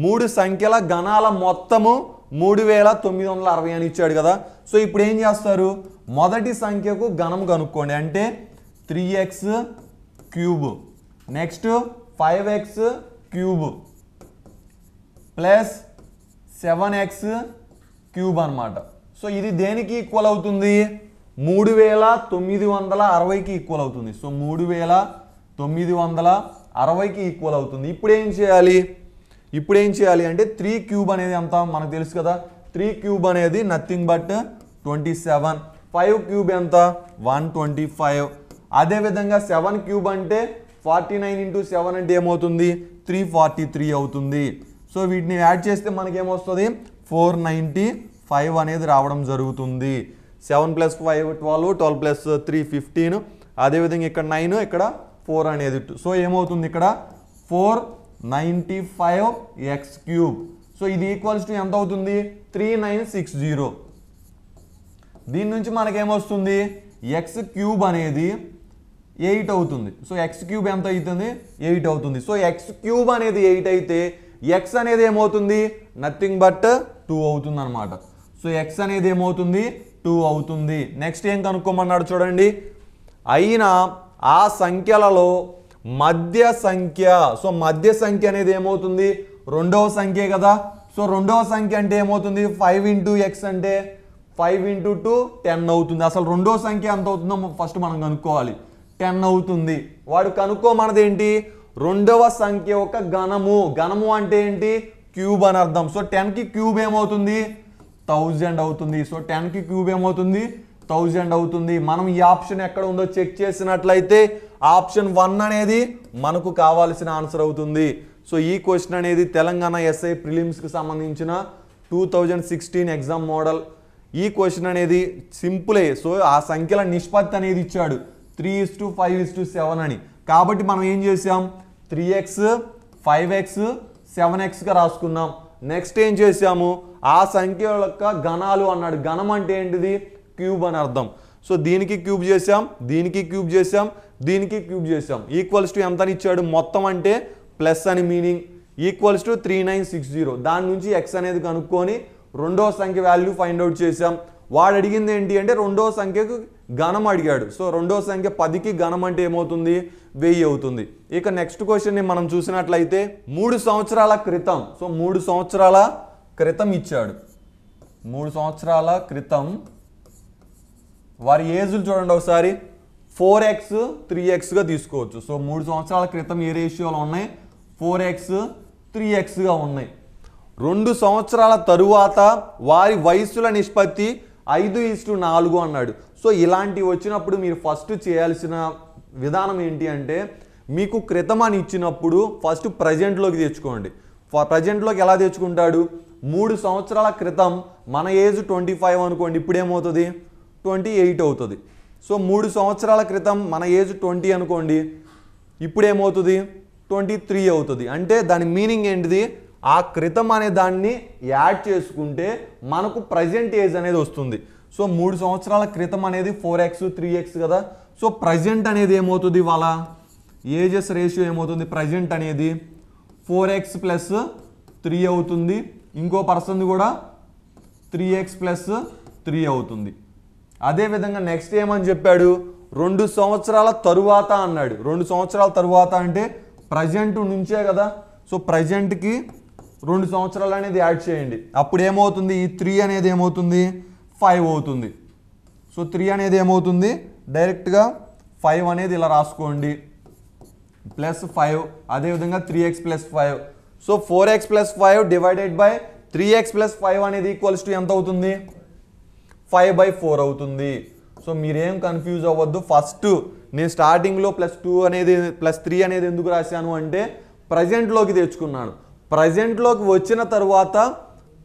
మూడు సంఖ్యల గణాల మొత్తము 3960 అని ఇచ్చాడు కదా. సో ఇప్పుడు ఏం చేస్తారు, మొదటి సంఖ్యకు గణం కనుక్కోండి. అంటే 3x cube, next 5x cube plus 7x cube అన్నమాట. సో ఇది దేనికి ఈక్వల్ అవుతుంది, 3960కి ఈక్వల్ అవుతుంది. సో 3960కి ఈక్వల్ అవుతుంది. ఇప్పుడు ఏం చేయాలి అంటే 3 క్యూబ్ అనేది ఎంత మనకు తెలుసు కదా. 3 క్యూబ్ అనేది నథింగ్ బట్ 27. 5 క్యూబ్ ఎంత 125. అదేవిధంగా 7 క్యూబ్ అంటే 49 × 7 అంటే ఏమవుతుంది 343 అవుతుంది. సో వీటిని యాడ్ చేస్తే మనకి ఏమొస్తుంది 495 అనేది రావడం జరుగుతుంది. 7 + 5 12, 12 + 3 15. అదేవిధంగా ఇక్కడ 9, ఇక్కడ 4 అనేది. సో ఏమవుతుంది ఇక్కడ 495x క్యూబ్. సో ఇది ఈక్వల్స్ టు ఎంత అవుతుంది 3960. దీని నుంచి మనకేమొస్తుంది x క్యూబ్ అనేది 8 అవుతుంది. సో x క్యూబ్ ఎంత అవుతుంది 8 అవుతుంది. సో x క్యూబ్ అనేది 8 అయితే x అనేది ఏమవుతుంది నథింగ్ బట్ 2 అవుతుంది అనమాట. సో x అనేది ఏమవుతుంది 2 అవుతుంది. నెక్స్ట్ ఏం కనుక్కోమన్నాడు చూడండి, అయినా ఆ సంఖ్యలలో మధ్య సంఖ్య. సో మధ్య సంఖ్య అనేది ఏమవుతుంది రెండవ సంఖ్య కదా. సో రెండవ సంఖ్య అంటే ఏమవుతుంది 5 × x అంటే 5 × 2 10 అవుతుంది. అసలు రెండవ సంఖ్య ఎంత అవుతుందో ఫస్ట్ మనం కనుక్కోవాలి. 10 అవుతుంది. వాడు కనుక్కోమన్నది ఏంటి, రెండవ సంఖ్య యొక్క గణము. గణము అంటే ఏంటి క్యూబ్ అని అర్థం. సో 10కి క్యూబ్ ఏమవుతుంది 1000 అవుతుంది. సో 10కి క్యూబ్ ఏమవుతుంది 1000 అవుతుంది. మనం ఈ ఆప్షన్ ఎక్కడ ఉందో చెక్ చేసినట్లయితే ఆప్షన్ 1 అనేది మనకు కావాల్సిన ఆన్సర్ అవుతుంది. సో ఈ క్వశ్చన్ అనేది తెలంగాణ ఎస్ఐ ప్రిలిమ్స్కి సంబంధించిన 2016 ఎగ్జామ్ మోడల్. ఈ క్వశ్చన్ అనేది సింపులే. సో ఆ సంఖ్యల నిష్పత్తి అనేది ఇచ్చాడు 3:5:7 అని. కాబట్టి మనం ఏం చేసాం 3x 5x 7xగా రాసుకున్నాం. నెక్స్ట్ ఏం చేసాము ఆ సంఖ్య యొక్క గణాలు అన్నాడు. గణం అంటే ఏంటిది క్యూబ్ అని అర్థం. సో దీనికి క్యూబ్ చేసాం, దీనికి క్యూబ్ చేసాం, దీనికి క్యూబ్ చేసాం. ఈక్వల్స్ టు ఎంత అని ఇచ్చాడు, మొత్తం అంటే ప్లస్ అని మీనింగ్. Equals to 3960. దాని నుంచి x అనేది కనుక్కొని రెండో సంఖ్య వాల్యూ ఫైండ్ అవుట్ చేసాం. వాడు అడిగింది ఏంటి అంటే రెండో సంఖ్యకు గణం అడిగాడు. సో రెండో సంఖ్య 10కి గణం అంటే ఏమవుతుంది 1000 అవుతుంది. ఇక నెక్స్ట్ క్వశ్చన్ని మనం చూసినట్లయితే 3 సంవత్సరాల క్రితం. సో 3 సంవత్సరాల క్రితం ఇచ్చాడు. 3 సంవత్సరాల క్రితం వారి ఏజ్లు చూడండి ఒకసారి 4x 3xగా తీసుకోవచ్చు. సో 3 సంవత్సరాల క్రితం ఏ రేషియోలో ఉన్నాయి 4x 3xగా ఉన్నాయి. 2 సంవత్సరాల తరువాత వారి వయస్సుల నిష్పత్తి 5:4 అన్నాడు. సో ఇలాంటివి వచ్చినప్పుడు మీరు ఫస్ట్ చేయాల్సిన విధానం ఏంటి అంటే మీకు క్రితం అని ఇచ్చినప్పుడు ఫస్ట్ ప్రజెంట్లోకి తెచ్చుకోండి. ప్రజెంట్లోకి ఎలా తెచ్చుకుంటాడు 3 సంవత్సరాల క్రితం మన ఏజ్ 25 అనుకోండి, ఇప్పుడు ఏమవుతుంది 28 అవుతుంది. సో 3 సంవత్సరాల క్రితం మన ఏజ్ 20 అనుకోండి, ఇప్పుడు ఏమవుతుంది 23 అవుతుంది. అంటే దాని మీనింగ్ ఏంటిది ఆ క్రితం అనే దాన్ని యాడ్ చేసుకుంటే మనకు ప్రజెంట్ ఏజ్ అనేది వస్తుంది. సో 3 సంవత్సరాల క్రితం అనేది 4x 3x కదా. సో ప్రజెంట్ అనేది ఏమవుతుంది వాళ్ళ ఏజెస్ రేషియో ఏమవుతుంది ప్రజెంట్ అనేది 4x + 3 అవుతుంది. ఇంకో పర్సన్ కూడా 3x + 3 అవుతుంది. అదేవిధంగా నెక్స్ట్ ఏమని చెప్పాడు 2 సంవత్సరాల తరువాత అన్నాడు. 2 సంవత్సరాల తరువాత అంటే ప్రజెంట్ నుంచే కదా. సో ప్రజెంట్కి 2 సంవత్సరాలు అనేది యాడ్ చేయండి. అప్పుడు ఏమవుతుంది ఈ 3 అనేది ఏమవుతుంది 5 అవుతుంది. సో 3 అనేది ఏమవుతుంది డైరెక్ట్గా 5 అనేది ఇలా రాసుకోండి +5. అదేవిధంగా 3x + 5. So 4x + 5 divided by 3x + 5 అనేది ఈక్వల్స్ టు ఎంత అవుతుంది 5/4 అవుతుంది. సో మీరేం కన్ఫ్యూజ్ అవ్వద్దు. ఫస్ట్ నేను స్టార్టింగ్లో +2 అనేది +3 అనేది ఎందుకు రాశాను అంటే ప్రజెంట్లోకి తెచ్చుకున్నాను. ప్రజెంట్లోకి వచ్చిన తర్వాత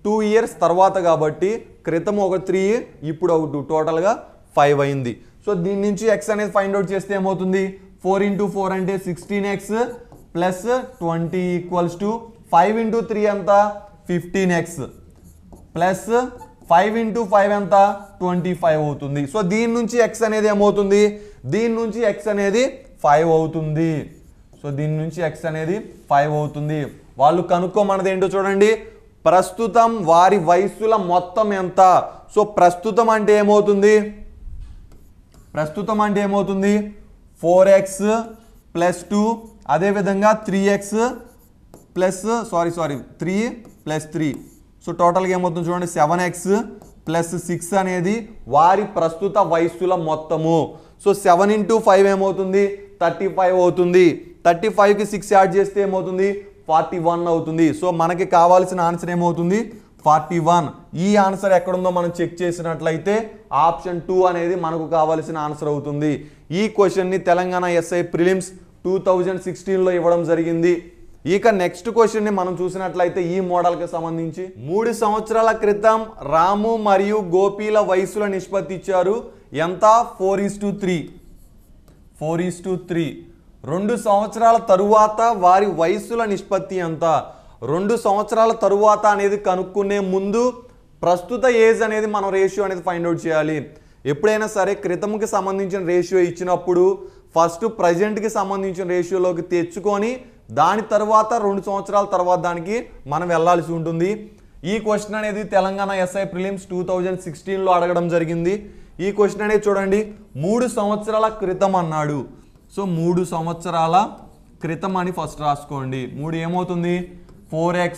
2 ఇయర్స్ తర్వాత కాబట్టి క్రితం ఒక 3 ఇప్పుడు ఒక 2 టోటల్గా 5 అయింది. సో దీని నుంచి x అనేది ఫైండ్ అవుట్ చేస్తే ఏమవుతుంది 4 × 4 అంటే 16x + 20 ఈక్వల్స్ టు 5 × 3 ఎంత 15x ప్లస్ 5 × 5 ఎంత 25 అవుతుంది. సో దీని నుంచి x అనేది ఏమవుతుంది దీని నుంచి x అనేది 5 అవుతుంది. సో దీని నుంచి x అనేది 5 అవుతుంది. వాళ్ళు కనుక్కోమన్నది ఏంటో చూడండి, ప్రస్తుతం వారి వయస్సుల మొత్తం ఎంత. సో ప్రస్తుతం అంటే ఏమవుతుంది, ప్రస్తుతం అంటే ఏమవుతుంది 4x + 2 అదేవిధంగా 3x ప్లస్ 3 + 3. సో టోటల్గా ఏమవుతుంది చూడండి 7x + 6 అనేది వారి ప్రస్తుత వయస్సుల మొత్తము. సో 7 × 5 ఏమవుతుంది 35 అవుతుంది. 35కి 6 యాడ్ చేస్తే ఏమవుతుంది 41 అవుతుంది. సో మనకి కావాల్సిన ఆన్సర్ ఏమవుతుంది 41. ఈ ఆన్సర్ ఎక్కడుందో మనం చెక్ చేసినట్లయితే ఆప్షన్ 2 అనేది మనకు కావాల్సిన ఆన్సర్ అవుతుంది. ఈ క్వశ్చన్ని తెలంగాణ ఎస్ఐ ప్రిలిమ్స్ 2016లో ఇవ్వడం జరిగింది. ఇక నెక్స్ట్ క్వశ్చన్ని మనం చూసినట్లయితే ఈ మోడల్కి సంబంధించి 3 సంవత్సరాల క్రితం రాము మరియు గోపీల వయసుల నిష్పత్తి ఇచ్చారు ఎంత 4:3. 4:3. 2 సంవత్సరాల తరువాత వారి వయసుల నిష్పత్తి ఎంత. 2 సంవత్సరాల తరువాత అనేది కనుక్కునే ముందు ప్రస్తుత ఏజ్ అనేది మనం రేషియో అనేది ఫైండ్ అవుట్ చేయాలి. ఎప్పుడైనా సరే క్రితంకి సంబంధించిన రేషియో ఇచ్చినప్పుడు ఫస్ట్ ప్రజెంట్కి సంబంధించిన రేషియోలోకి తెచ్చుకొని దాని తర్వాత 2 సంవత్సరాల తర్వాత దానికి మనం వెళ్ళాల్సి ఉంటుంది. ఈ క్వశ్చన్ అనేది తెలంగాణ ఎస్ఐ ప్రిలిమ్స్ 2016లో అడగడం జరిగింది. ఈ క్వశ్చన్ అనేది చూడండి 3 సంవత్సరాల క్రితం అన్నాడు. సో 3 సంవత్సరాల క్రితం అని ఫస్ట్ రాసుకోండి. 3 ఏమవుతుంది 4x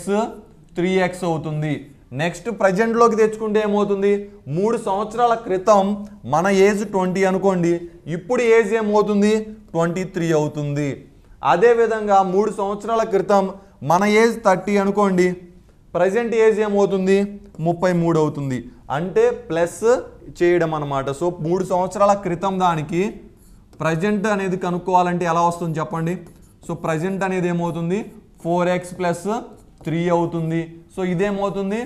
3x అవుతుంది. నెక్స్ట్ ప్రజెంట్లోకి తెచ్చుకుంటే ఏమవుతుంది 3 సంవత్సరాల క్రితం మన ఏజ్ 20 అనుకోండి, ఇప్పుడు ఏజ్ ఏమవుతుంది 23 అవుతుంది. అదేవిధంగా 3 సంవత్సరాల క్రితం మన ఏజ్ 30 అనుకోండి, ప్రజెంట్ ఏజ్ ఏమవుతుంది 33 అవుతుంది. అంటే ప్లస్ చేయడం అన్నమాట. సో 3 సంవత్సరాల క్రితం దానికి ప్రజెంట్ అనేది కనుక్కోవాలంటే ఎలా వస్తుంది చెప్పండి. సో ప్రజెంట్ అనేది ఏమవుతుంది 4x + 3 అవుతుంది. సో ఇదేమవుతుంది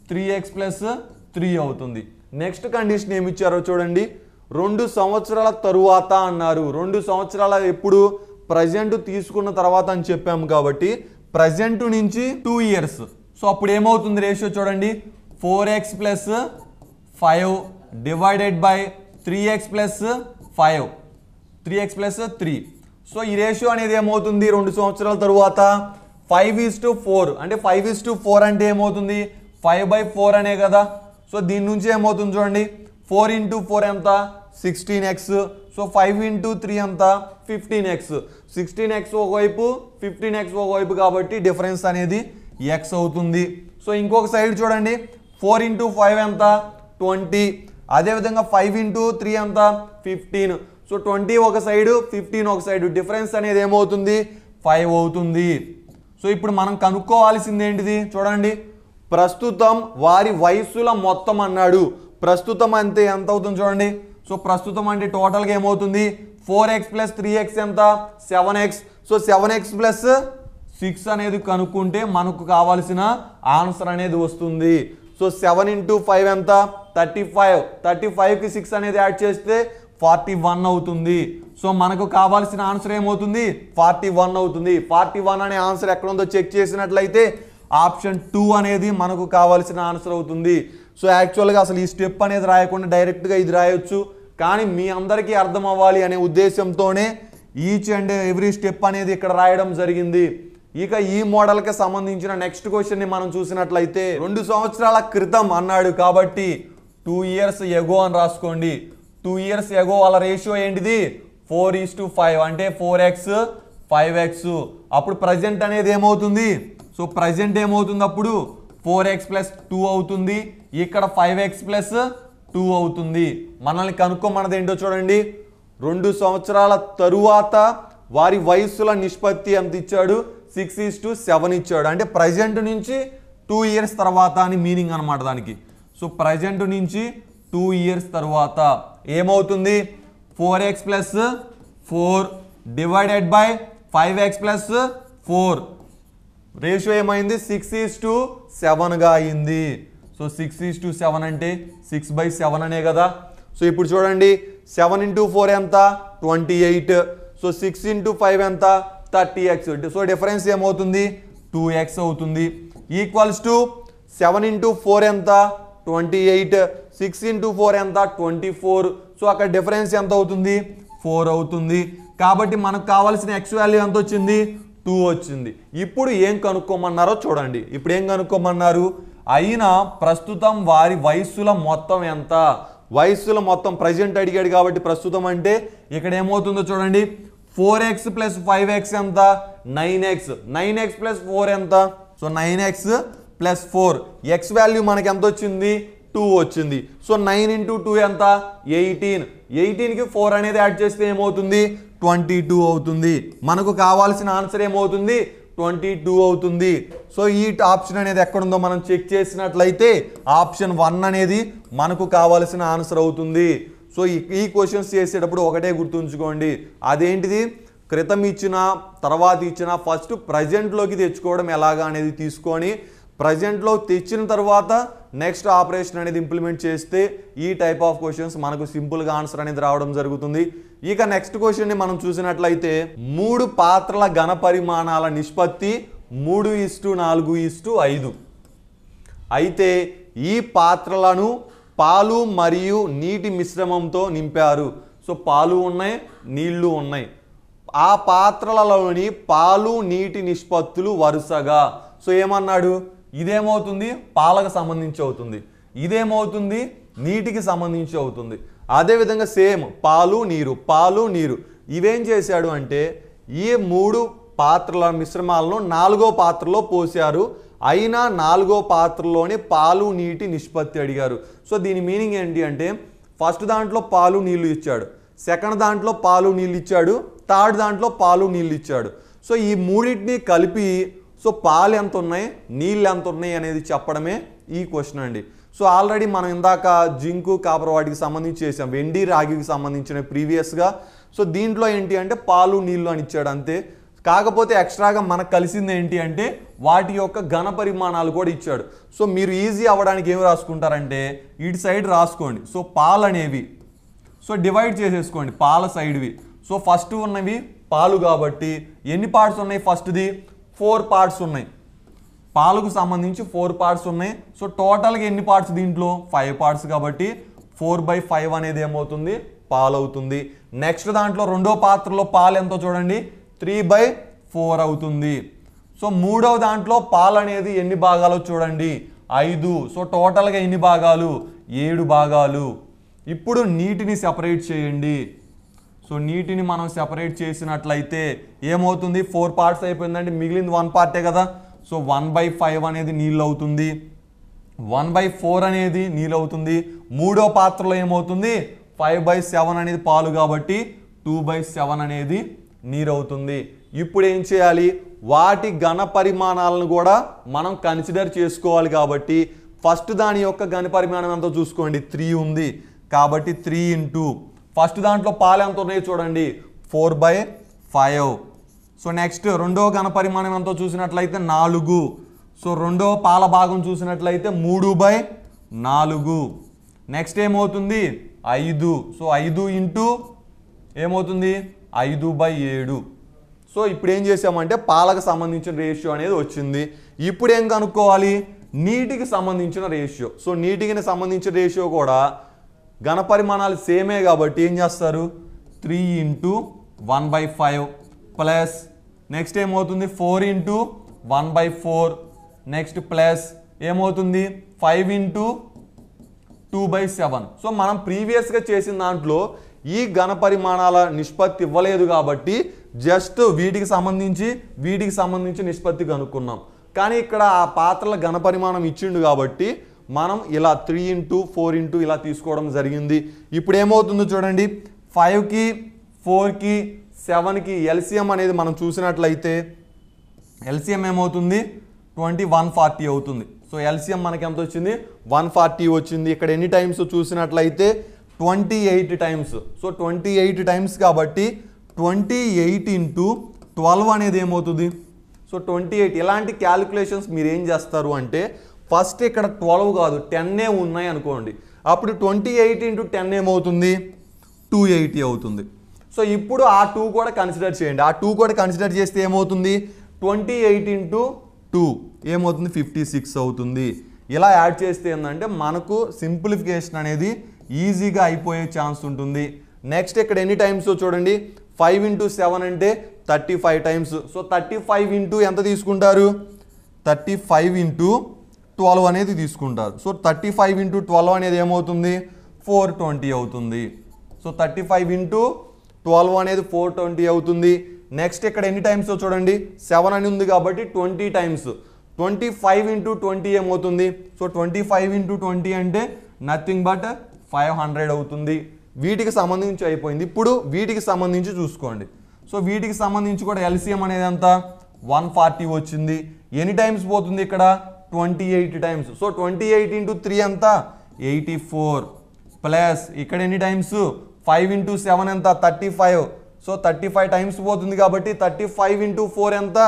3x + 3 అవుతుంది. నెక్స్ట్ కండిషన్ ఏమి ఇచ్చారో చూడండి, 2 సంవత్సరాల తరువాత అన్నారు. 2 సంవత్సరాల ఎప్పుడు ప్రజెంట్ తీసుకున్న తర్వాత అని చెప్పాము కాబట్టి ప్రజెంట్ నుంచి 2 ఇయర్స్. సో అప్పుడు ఏమవుతుంది రేషియో చూడండి 4x + 5 divided by 3x + 5 3x + 3. So ఈ రేషియో అనేది ఏమవుతుంది 2 సంవత్సరాల తరువాత 5:4. అంటే 5:4 అంటే ఏమవుతుంది 5/4 అనే కదా. సో దీని నుంచి ఏమవుతుంది చూడండి 4 × 4 ఎంత 16x. సో 5 × 3 ఎంత 15x. 16x ఒకవైపు 15x ఒకవైపు కాబట్టి డిఫరెన్స్ అనేది x అవుతుంది. సో ఇంకొక సైడ్ చూడండి 4 × 5 ఎంత 20. అదేవిధంగా 5 × 3 ఎంత 15. సో 20 ఒక సైడు 15 ఒక సైడు, డిఫరెన్స్ అనేది ఏమవుతుంది 5 అవుతుంది. సో ఇప్పుడు మనం కనుక్కోవాల్సింది ఏంటిది చూడండి, ప్రస్తుతం వారి వయస్సుల మొత్తం అన్నాడు. ప్రస్తుతం అంటే ఎంత అవుతుంది చూడండి. సో ప్రస్తుతం అంటే టోటల్గా ఏమవుతుంది 4x + 3x ఎంత 7x. సో 7x + 6 అనేది కనుక్కుంటే మనకు కావాల్సిన ఆన్సర్ అనేది వస్తుంది. సో 7 × 5 ఎంత 35. 35కి 6 అనేది యాడ్ చేస్తే 41 అవుతుంది. సో మనకు కావాల్సిన ఆన్సర్ ఏమవుతుంది 41 అవుతుంది. 41 అనే ఆన్సర్ ఎక్కడ ఉందో చెక్ చేసినట్లయితే ఆప్షన్ 2 అనేది మనకు కావాల్సిన ఆన్సర్ అవుతుంది. సో యాక్చువల్గా అసలు ఈ స్టెప్ అనేది రాయకుండా డైరెక్ట్గా ఇది రాయొచ్చు, కానీ మీ అందరికీ అర్థం అవ్వాలి అనే ఉద్దేశంతోనే ఈచ్ అండ్ ఎవ్రీ స్టెప్ అనేది ఇక్కడ రాయడం జరిగింది. ఇక ఈ మోడల్కి సంబంధించిన నెక్స్ట్ క్వశ్చన్ని మనం చూసినట్లయితే 2 సంవత్సరాల క్రితం అన్నాడు కాబట్టి 2 ఇయర్స్ ఎగో అని రాసుకోండి. 2 ఇయర్స్ ఎగో వాళ్ళ రేషియో ఏంటిది 4:5. అంటే 4x 5x. అప్పుడు ప్రజెంట్ అనేది ఏమవుతుంది, సో ప్రజెంట్ ఏమవుతుంది అప్పుడు 4x + 2 అవుతుంది. ఇక్కడ 5x + 2 అవుతుంది. మనల్ని కనుక్కోమన్నది ఏంటో చూడండి, 2 సంవత్సరాల తరువాత వారి వయస్సుల నిష్పత్తి ఎంత ఇచ్చాడు 6:7 ఇచ్చాడు. అంటే ప్రజెంట్ నుంచి 2 ఇయర్స్ తర్వాత అని మీనింగ్ అనమాట దానికి. సో ప్రజెంట్ నుంచి 2 ఇయర్స్ తర్వాత ఏమవుతుంది 4x + 4 divided by 5x + 4. Ratio ఏమైంది 6:7గా అయింది. సో 6:7 అంటే 6/7 అనే కదా. సో ఇప్పుడు చూడండి 7 × 4 ఎంత 28. సో 6 × 5 ఎంత 30x. సో డిఫరెన్స్ ఏమవుతుంది 2x అవుతుంది. ఈక్వల్స్ టు 7 × 4 ఎంత 28. 6 × 4 ఎంత 24. సో అక్కడ డిఫరెన్స్ ఎంత అవుతుంది 4 అవుతుంది. కాబట్టి మనకు కావాల్సిన x వాల్యూ ఎంత వచ్చింది 2 వచ్చింది. ఇప్పుడు ఏం కనుక్కోమన్నారో చూడండి. ఇప్పుడు ఏం కనుక్కోమన్నారు? అయినా ప్రస్తుతం వారి వయస్సుల మొత్తం ఎంత? వయస్సుల మొత్తం ప్రజెంట్ అడిగాడు కాబట్టి ప్రస్తుతం అంటే ఇక్కడ ఏమవుతుందో చూడండి. 4x + 5x ఎంత? 9x. 9x + 4 ఎంత? సో 9x + 4 x వాల్యూ మనకి ఎంత వచ్చింది 2 వచ్చింది. సో 9 × 2 ఎంత? 18. 18కి 4 అనేది యాడ్ చేస్తే ఏమవుతుంది? 22 అవుతుంది. మనకు కావాల్సిన ఆన్సర్ ఏమవుతుంది? 22 అవుతుంది. సో ఈ ఆప్షన్ అనేది ఎక్కడుందో మనం చెక్ చేసినట్లయితే ఆప్షన్ 1 అనేది మనకు కావాల్సిన ఆన్సర్ అవుతుంది. సో ఈ క్వశ్చన్స్ చేసేటప్పుడు ఒకటే గుర్తుంచుకోండి, అదేంటిది? క్రితం ఇచ్చిన తర్వాత ఇచ్చిన ఫస్ట్ ప్రజెంట్లోకి తెచ్చుకోవడం ఎలాగా అనేది తీసుకొని ప్రజెంట్లో తెచ్చిన తర్వాత నెక్స్ట్ ఆపరేషన్ అనేది ఇంప్లిమెంట్ చేస్తే ఈ టైప్ ఆఫ్ క్వశ్చన్స్ మనకు సింపుల్గా ఆన్సర్ అనేది రావడం జరుగుతుంది. ఇక నెక్స్ట్ క్వశ్చన్ని మనం చూసినట్లయితే 3 పాత్రల ఘన పరిమాణాల నిష్పత్తి 3:4:5. అయితే ఈ పాత్రలను పాలు మరియు నీటి మిశ్రమంతో నింపారు. సో పాలు ఉన్నాయి, నీళ్లు ఉన్నాయి. ఆ పాత్రలలోని పాలు నీటి నిష్పత్తులు వరుసగా. సో ఏమన్నాడు? ఇదేమవుతుంది? పాలకు సంబంధించి అవుతుంది. ఇదేమవుతుంది? నీటికి సంబంధించి అవుతుంది. అదేవిధంగా సేమ్ పాలు నీరు ఇవేం చేశాడు అంటే ఈ 3 పాత్రల మిశ్రమాలను 4వ పాత్రలో పోశారు. అయినా 4వ పాత్రలోనే పాలు నీటి నిష్పత్తి అడిగారు. సో దీని మీనింగ్ ఏంటి అంటే ఫస్ట్ దాంట్లో పాలు నీళ్లు ఇచ్చాడు, సెకండ్ దాంట్లో పాలు నీళ్ళు ఇచ్చాడు, థర్డ్ దాంట్లో పాలు నీళ్ళు ఇచ్చాడు. సో ఈ మూడింటిని కలిపి సో పాలు ఎంత ఉన్నాయి, నీళ్ళు ఎంత ఉన్నాయి అనేది చెప్పడమే ఈ క్వశ్చన్ అండి. సో ఆల్రెడీ మనం ఇందాక జింకు కాపర్ వాటికి సంబంధించి చేసాం, వెండి రాగికి సంబంధించిన ప్రీవియస్గా. సో దీంట్లో ఏంటి అంటే పాలు నీళ్ళు అని ఇచ్చాడు అంతే. కాకపోతే ఎక్స్ట్రాగా మనకు కలిసింది ఏంటి అంటే వాటి యొక్క ఘన పరిమాణాలు కూడా ఇచ్చాడు. సో మీరు ఈజీ అవ్వడానికి ఏమి రాసుకుంటారంటే ఇటు సైడ్ రాసుకోండి. సో పాలు అనేవి సో డివైడ్ చేసేసుకోండి పాల సైడ్వి. సో ఫస్ట్ ఉన్నవి పాలు కాబట్టి ఎన్ని పార్ట్స్ ఉన్నాయి? ఫస్ట్ది 4 పార్ట్స్ ఉన్నాయి. పాలకు సంబంధించి 4 పార్ట్స్ ఉన్నాయి. సో టోటల్గా ఎన్ని పార్ట్స్ దీంట్లో? 5 పార్ట్స్ కాబట్టి 4/5 అనేది ఏమవుతుంది? పాలు అవుతుంది. నెక్స్ట్ దాంట్లో రెండో పాత్రలో పాలు ఎంతో చూడండి, 3/4 అవుతుంది. సో మూడవ దాంట్లో పాలు అనేది ఎన్ని భాగాలు చూడండి? 5. సో టోటల్గా ఎన్ని భాగాలు? 7 భాగాలు. ఇప్పుడు నీటిని సెపరేట్ చేయండి. సో నీటిని మనం సెపరేట్ చేసినట్లయితే ఏమవుతుంది? 4 పార్ట్స్ అయిపోయిందంటే మిగిలింది 1 పార్టే కదా. సో 1/5 అనేది నీళ్ళు అవుతుంది, 1/4 అనేది నీళ్ళు అవుతుంది. మూడో పాత్రలో ఏమవుతుంది? 5/7 అనేది పాలు కాబట్టి 2/7 అనేది నీరు అవుతుంది. ఇప్పుడు ఏం చేయాలి? వాటి ఘన పరిమాణాలను కూడా మనం కన్సిడర్ చేసుకోవాలి కాబట్టి ఫస్ట్ దాని యొక్క ఘన పరిమాణం ఎంతో చూసుకోండి. 3 ఉంది కాబట్టి 3 ఇంటూ ఫస్ట్ దాంట్లో పాలు ఎంత ఉన్నాయో చూడండి, 4/5. సో నెక్స్ట్ రెండో ఘన పరిమాణం ఎంతో చూసినట్లయితే 4. సో రెండో పాల భాగం చూసినట్లయితే 3/4. నెక్స్ట్ ఏమవుతుంది? 5. సో 5 ఇంటూ ఏమవుతుంది? 5/7. సో ఇప్పుడు ఏం చేసామంటే పాలకు సంబంధించిన రేషియో అనేది వచ్చింది. ఇప్పుడు ఏం కనుక్కోవాలి? నీటికి సంబంధించిన రేషియో. సో నీటికి సంబంధించిన రేషియో కూడా ఘన పరిమాణాలు సేమే కాబట్టి ఏం చేస్తారు? 3 ఇంటూ 1/5 ప్లస్ నెక్స్ట్ ఏమవుతుంది? 4 ఇంటూ 1/4 నెక్స్ట్ ప్లస్ ఏమవుతుంది? 5 ఇంటూ 2/7. సో మనం ప్రీవియస్గా చేసిన దాంట్లో ఈ ఘన పరిమాణాల నిష్పత్తి ఇవ్వలేదు కాబట్టి జస్ట్ వీటికి సంబంధించి నిష్పత్తి కనుక్కున్నాం. కానీ ఇక్కడ ఆ పాత్రల ఘన పరిమాణం ఇచ్చిండు కాబట్టి మనం ఇలా 3 ఇంటూ 4 ఇంటూ ఇలా తీసుకోవడం జరిగింది. ఇప్పుడు ఏమవుతుందో చూడండి, 5కి 4కి 7కి ఎల్సిఎం అనేది మనం చూసినట్లయితే ఎల్సిఎం ఏమవుతుంది? 140 అవుతుంది. సో ఎల్సిఎం మనకి ఎంత వచ్చింది? 140 వచ్చింది. ఇక్కడ ఎన్ని టైమ్స్ చూసినట్లయితే 28 టైమ్స్. సో 28 టైమ్స్ కాబట్టి 28 ఇంటూ 12 అనేది ఏమవుతుంది? సో 28. ఇలాంటి క్యాలిక్యులేషన్స్ మీరు ఏం చేస్తారు అంటే ఫస్ట్ ఇక్కడ 12 కాదు 10 ఉన్నాయి అనుకోండి, అప్పుడు 28 ఇంటూ 10 ఏమవుతుంది? 280 అవుతుంది. సో ఇప్పుడు ఆ 2 కూడా కన్సిడర్ చేయండి. ఆ 2 కూడా కన్సిడర్ చేస్తే ఏమవుతుంది? 28 ఇంటూ 2 ఏమవుతుంది? 56 అవుతుంది. ఇలా యాడ్ చేస్తే ఏంటంటే మనకు సింప్లిఫికేషన్ అనేది ఈజీగా అయిపోయే ఛాన్స్ ఉంటుంది. నెక్స్ట్ ఇక్కడ ఎన్ని టైమ్స్ చూడండి, 5 ఇంటూ 7 అంటే 35 టైమ్స్. సో 35 ఇంటూ ఎంత తీసుకుంటారు, 35 ఇంటూ 12 అనేది తీసుకుంటారు. సో 35 ఇంటూ 12 అనేది ఏమవుతుంది, 420 అవుతుంది. సో 35 ఇంటూ 12 అనేది 420 అవుతుంది. నెక్స్ట్ ఇక్కడ ఎన్ని టైమ్స్ చూడండి, 7 అని ఉంది కాబట్టి 20 టైమ్స్. 25 ఇంటూ 20 ఏమవుతుంది, సో 25 ఇంటూ 20 అంటే నథింగ్ బట్ 500 అవుతుంది. వీటికి సంబంధించి అయిపోయింది. ఇప్పుడు వీటికి సంబంధించి చూసుకోండి. సో వీటికి సంబంధించి కూడా ఎల్సిఎం అనేది ఎంత, 140 వచ్చింది. ఎన్ని టైమ్స్ పోతుంది ఇక్కడ, 28 టైమ్స్. సో 28 ఇంటూ 3 ఎంత, 84 ప్లస్ ఇక్కడ ఎన్ని టైమ్స్, 5 ఇంటూ 7 ఎంత, 35. సో 35 టైమ్స్ పోతుంది కాబట్టి 35 ఇంటూ 4 ఎంత,